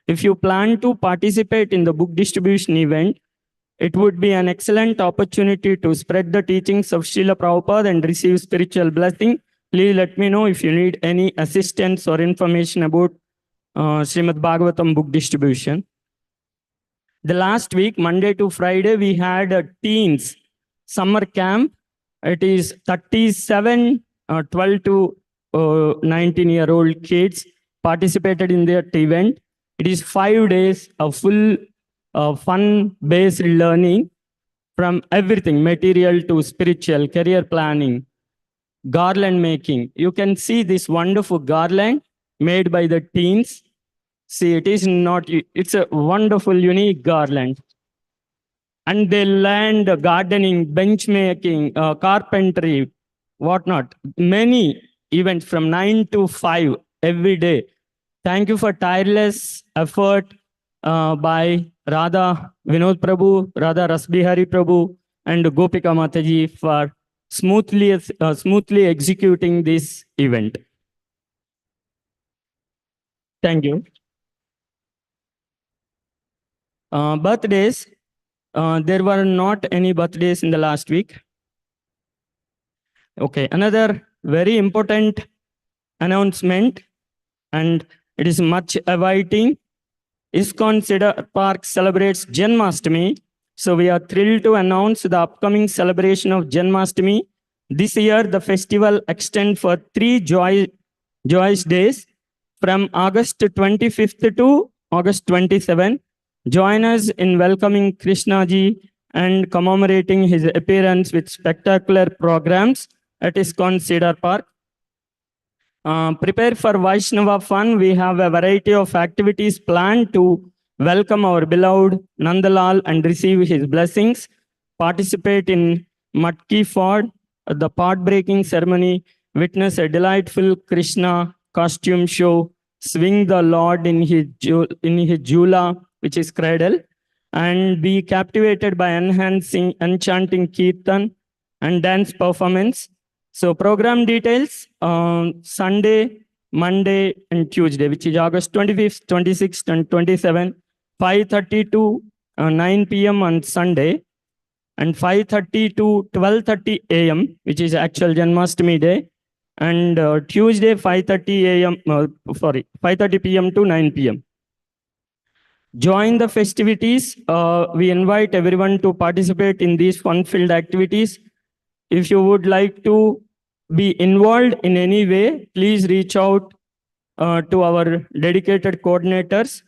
If you plan to participate in the book distribution event, it would be an excellent opportunity to spread the teachings of Srila Prabhupada and receive spiritual blessing. Please let me know if you need any assistance or information about Srimad Bhagavatam book distribution. The last week, Monday to Friday, we had a teens summer camp. It is 37 12 to 19-year-old kids participated in that event. It is 5 days of full fun-based learning from everything, material to spiritual, career planning, garland making. You can see this wonderful garland made by the teens. See, it's a wonderful, unique garland. And they learned gardening, bench making, carpentry, whatnot. Many events from 9 to 5 every day. Thank you for tireless effort by Radha Vinod Prabhu, Radha Rasbihari Prabhu, and Gopika Mataji for smoothly executing this event. Thank you. Birthdays. There were not any birthdays in the last week. Okay, another very important announcement, and it is much awaiting. ISKCON Cedar Park celebrates Janmashtami. So we are thrilled to announce the upcoming celebration of Janmashtami. This year, the festival extends for 3 joyous days from August 25th to August 27th. Join us in welcoming Krishna Ji and commemorating his appearance with spectacular programs at ISKCON Cedar Park. Prepare for Vaishnava fun. We have a variety of activities planned to welcome our beloved Nandalal and receive his blessings. Participate in Matki Ford, the pot-breaking ceremony, witness a delightful Krishna costume show, swing the Lord in his jula, which is cradle, and be captivated by enchanting Kirtan and dance performance. So program details, Sunday, Monday, and Tuesday, which is August 25th, 26th, and 27th, 5:30 to 9 p.m. on Sunday, and 5:30 to 12:30 a.m., which is actual Janmashtami day, and Tuesday, 5:30 p.m. to 9 p.m. Join the festivities. We invite everyone to participate in these fun-filled activities. If you would like to be involved in any way, please reach out to our dedicated coordinators.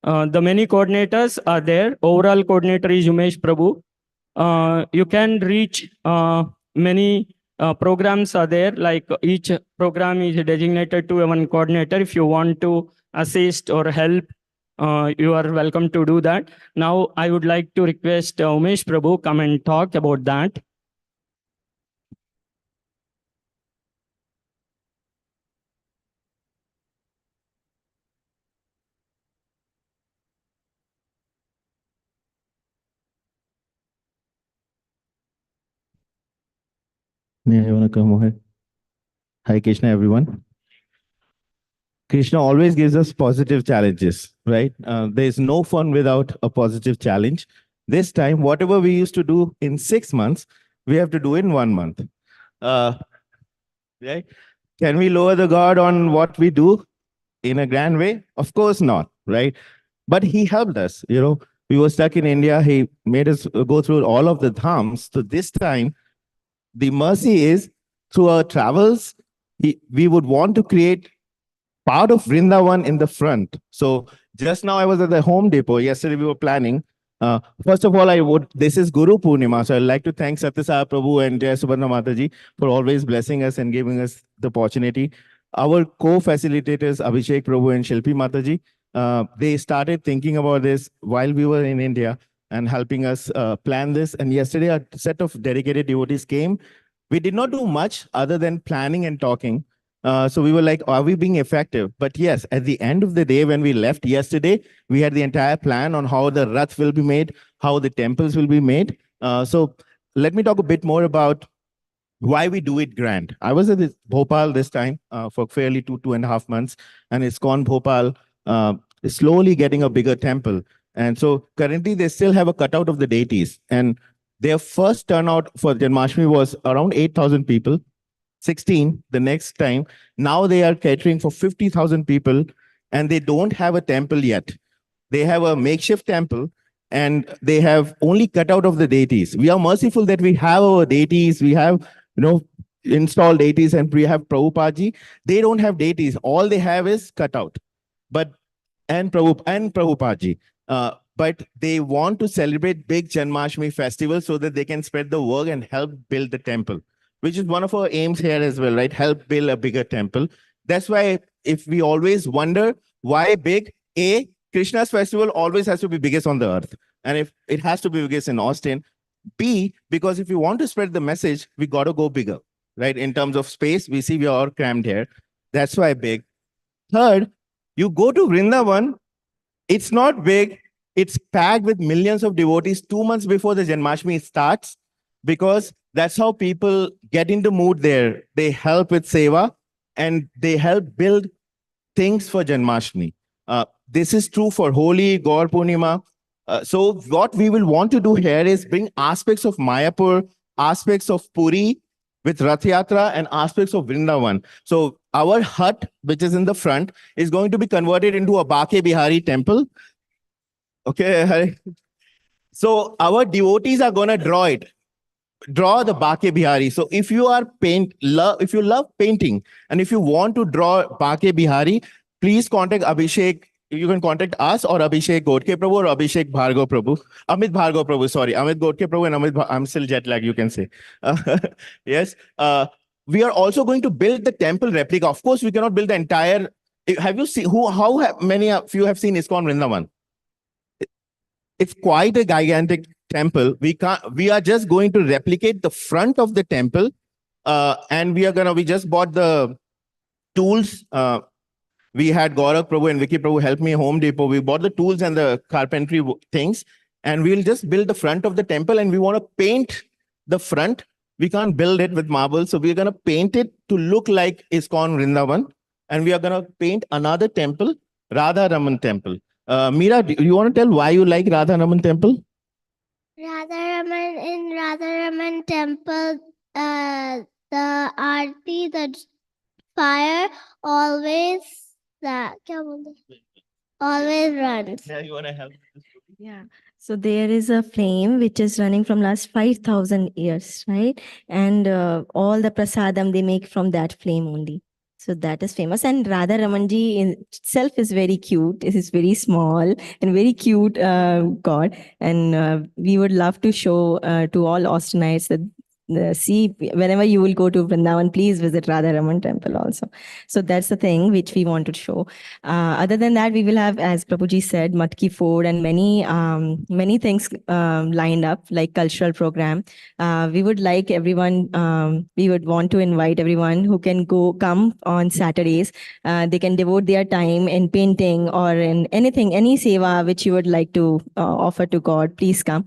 The many coordinators are there. Overall coordinator is Umesh Prabhu. You can reach many programs are there, like each program is designated to one coordinator. If you want to assist or help, you are welcome to do that. Now, I would like to request Umesh Prabhu come and talk about that. Yeah, you want to come ahead? Hare Krishna, everyone. Krishna always gives us positive challenges, right? There's no fun without a positive challenge. This time, whatever we used to do in 6 months, we have to do in 1 month. Right? Can we lower the guard on what we do in a grand way? Of course not, right? But he helped us. You know, we were stuck in India. He made us go through all of the dhams. So this time, the mercy is through our travels, we would want to create part of Vrindavan in the front. So just now I was at the Home Depot. Yesterday we were planning. First of all, this is Guru Purnima. So I'd like to thank Satyasaya Prabhu and Jai Subarna Mataji for always blessing us and giving us the opportunity. Our co-facilitators, Abhishek Prabhu and Shilpi Mataji, they started thinking about this while we were in India and helping us plan this. And yesterday a set of dedicated devotees came. We did not do much other than planning and talking. So we were like, are we being effective? But yes, at the end of the day, when we left yesterday, we had the entire plan on how the Rath will be made, how the temples will be made. So let me talk a bit more about why we do it grand. I was at Bhopal this time for fairly 2.5 months, and ISKCON Bhopal is slowly getting a bigger temple. And so currently they still have a cutout of the deities. And their first turnout for Janmashtami was around 8,000 people. 16 the next time. Now they are catering for 50,000 people, and they don't have a temple yet. They have a makeshift temple, and they have only cut out of the deities. We are merciful that we have our deities. We have, installed deities, and we have Prabhupada. They don't have deities. All they have is cut out. And Prabhupada. But they want to celebrate big Janmashtami festival so that they can spread the word and help build the temple, which is one of our aims here as well, right? Help build a bigger temple. That's why if we always wonder why big, Krishna's festival always has to be biggest on the earth. And if it has to be biggest in Austin, B, because if we want to spread the message, we got to go bigger, right? In terms of space, we see we are all crammed here. That's why big. Third, you go to Vrindavan, it's not big. It's packed with millions of devotees 2 months before the Janmashtami starts, because that's how people get into mood there. They help with seva and they help build things for Janmashtami. This is true for Holi, Gaur Purnima. So what we will want to do here is bring aspects of Mayapur, aspects of Puri with Rath Yatra, and aspects of Vrindavan. So our hut, which is in the front, is going to be converted into a Bake Bihari temple. Okay. So our devotees are going to draw the Bake Bihari. So if you are if you love painting, and if you want to draw Bake Bihari, please contact Abhishek. You can contact us or Abhishek Godke Prabhu or Abhishek Bhargav Prabhu. Amit Bhargav Prabhu, sorry. Amit Godke Prabhu and I'm still jet lag, you can say. Yes. We are also going to build the temple replica. Of course, we cannot build the entire. Have you seen many of you have seen ISKCON Vrindavan? It's quite a gigantic temple. We are just going to replicate the front of the temple. And we just bought the tools. We had Gaurav Prabhu and Vicky Prabhu help me Home Depot. We bought the tools and the carpentry things, and we'll just build the front of the temple, and we want to paint the front. We can't build it with marble. So we're going to paint it to look like ISKCON Vrindavan. And we are going to paint another temple, Radha Raman temple. Meera, do you want to tell why you like Radha Raman temple? In Radha Raman temple, the Arati, the fire always runs. Yeah, you want to help? Yeah. So there is a flame which is running from last 5,000 years, right? And all the prasadam they make from that flame only. So that is famous. And Radha Ramanji in itself is very cute. It is very small and very cute god. And we would love to show to all Austinites that see, whenever you will go to Vrindavan, please visit Radha Raman temple also. So that's the thing which we want to show. Other than that, we will have, as Prabhuji said, matki food and many things lined up, like cultural program. We would like everyone, we would want to invite everyone who can come on Saturdays. They can devote their time in painting or in anything, any seva which you would like to offer to God. Please come.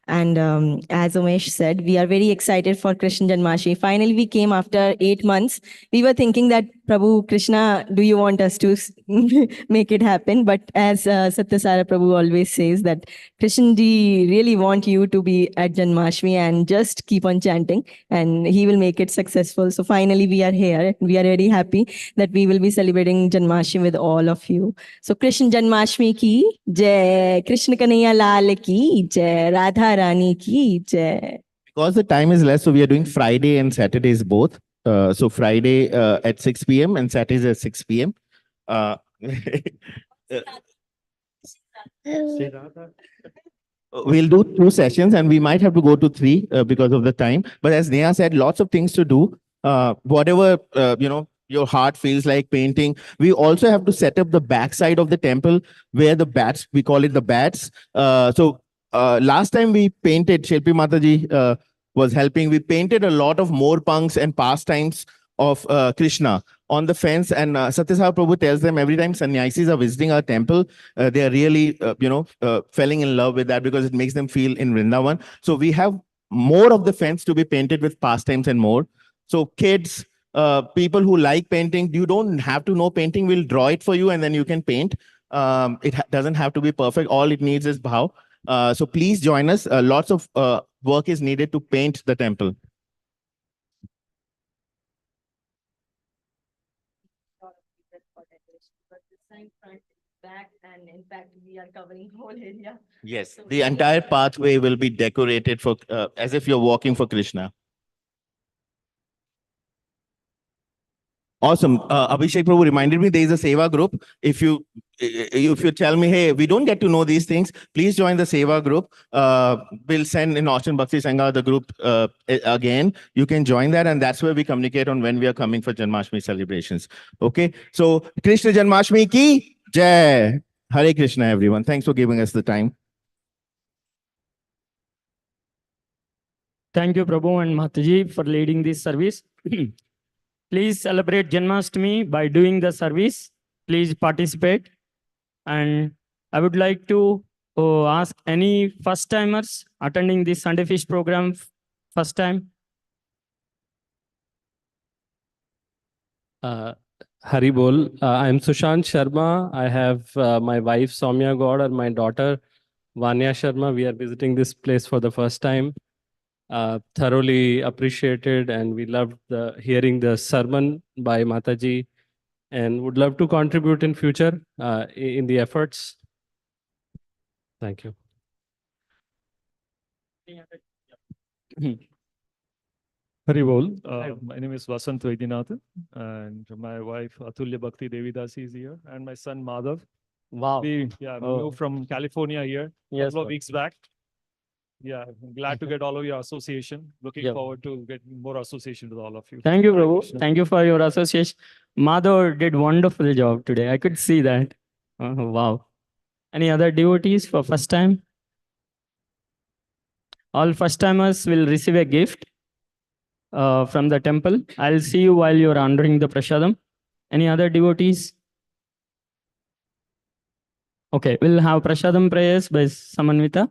And as Umesh said, we are very excited for Krishna Janmashtami. Finally, we came after 8 months. We were thinking that, Prabhu, Krishna, do you want us to make it happen? But as Satyasara Prabhu always says, that Krishna ji really want you to be at Janmashtami and just keep on chanting, and he will make it successful. So finally, we are here. We are very happy that we will be celebrating Janmashtami with all of you. So Krishna Janmashtami ki jai, Krishna Kanhaiya Lal ki jai, Radha Rani ki jai. Because the time is less, so we are doing Friday and Saturdays both. So Friday at 6 p.m. and Saturdays at 6 p.m. Uh, we'll do 2 sessions and we might have to go to 3 because of the time. But as Neha said, lots of things to do. Whatever, your heart feels like painting. We also have to set up the backside of the temple where the bats, we call it the bats. Last time we painted, Shilpi Mataji was helping. We painted a lot of more punks and pastimes of Krishna on the fence. And Satyasai Prabhu tells them every time sannyasis are visiting our temple, they are really, falling in love with that because it makes them feel in Vrindavan. So we have more of the fence to be painted with pastimes and more. So kids, people who like painting, you don't have to know painting. We'll draw it for you and then you can paint. Doesn't have to be perfect. All it needs is bhav. So please join us. Lots of work is needed to paint the temple. Back, and in fact, we are covering whole area. Yes, the entire pathway will be decorated for as if you're walking for Krishna. Awesome. Abhishek Prabhu reminded me there is a Seva group. If you tell me, hey, we don't get to know these things, please join the Seva group. We'll send in Austin Bhakti Sangha the group again. You can join that, and that's where we communicate on when we are coming for Janmashtami celebrations. Okay. So Krishna Janmashtami ki jai. Hare Krishna, everyone. Thanks for giving us the time. Thank you, Prabhu and Mataji, for leading this service. Please celebrate Janmashtami by doing the service. Please participate. And I would like to ask any first timers attending this Sunday Fish program first time. Hari Bol. I'm Sushant Sharma. I have my wife Soumya Gaur and my daughter Vanya Sharma. We are visiting this place for the first time. Thoroughly appreciated, and we loved hearing the sermon by Mataji, and would love to contribute in future in the efforts. Thank you. Hari Bol. My name is Vasant Vaidyanathan, and my wife Atulya Bhakti Devidasi is here, and my son Madhav. Wow. We moved from California here a couple of weeks back. Yeah, I'm glad to get all of your association. Looking forward to getting more association with all of you. Thank you, Prabhu. Thank you for your association. Madhav did wonderful job today. I could see that. Wow. Any other devotees for first time? All first timers will receive a gift from the temple. I'll see you while you're honoring the prasadam. Any other devotees? Okay, we'll have prasadam prayers by Samanvita.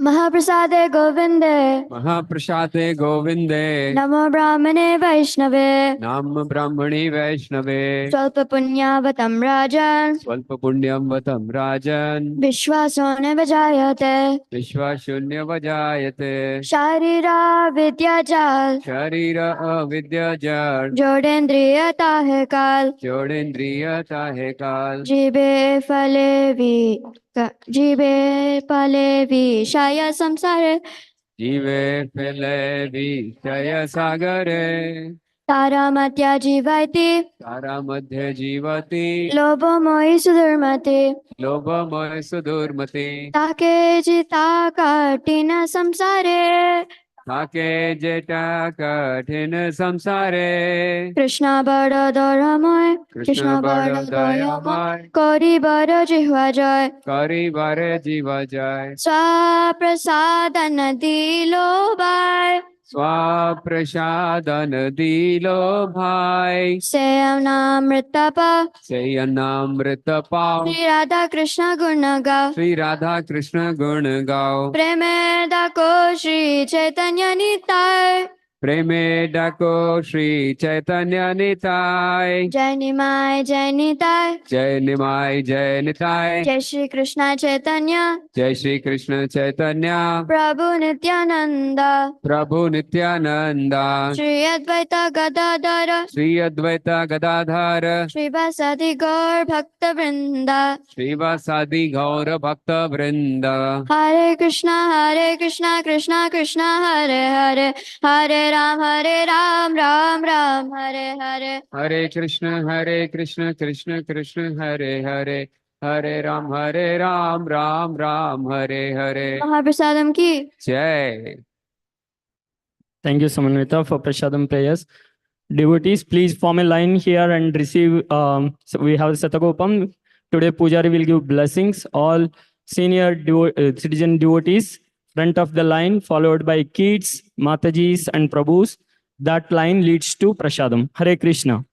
Mahaprasade Govinde. Mahaprasade Govinde. Namo Brahmane Vaishnave. Nam Brahmani Vaishnave. Swalpa Punyavatam Rajan. Swalpa Punyam Vatam Rajan. Vishwasone Vajayate. Vishwashunya Vajayate. Sharira Vidyajal. Sharira Avidyajar. Jodendriya Tahekal. Jodendriya Tahekal. Jibe Falevi. Jibe Falevi. Shaya Samsare. Jive Pele Vishaya Sagare. Taramatya Jivaiti. Taramadhya Jivati. Lobomoyi Sudurmati. Lobhamaya Sudurmati. Take Jita Katina Samsare. Thake Jeta Kathina Samsare. Krishna Bada Doramoy. Krishna Bada Dayamay. Kori Bada Jihva Joy. Kari Bare Jiva Jai. Swaprasadana Dilo Bhai. Swaprasadana Dilo Bhai. Sayamnamritapa. Sayanamrita Sri Radha Krishna Gurnaga. Sri Radha Krishna Gurna Gao. Premeda Ko Shri Chaitanya Nitai. प्रेमे डाको श्री चैतन्य निताय जय निमाय जय निताय जय निमाय जय निताय जय श्री कृष्ण चैतन्य जय श्री कृष्ण चैतन्य प्रभु नित्यानंद प्रभु नित्यानंद श्री अद्वैत गदाधर श्री अद्वैत गदाधर श्रीवासादि गौर भक्त वृंद श्रीवासादि गौर भक्त वृंद हरे कृष्णा कृष्णा कृष्णा हरे हरे हरे राम राम राम हरे हरे हरे कृष्ण कृष्ण कृष्ण हरे हरे हरे राम राम राम हरे हरे महाप्रसादम की जय Thank you, Samanvita, for Prashadam prayers. Devotees, please form a line here and receive. So we have Satakopam. Today, Pujari will give blessings. All senior citizen devotees, front of the line, followed by kids, Matajis, and Prabhus. That line leads to Prashadam. Hare Krishna.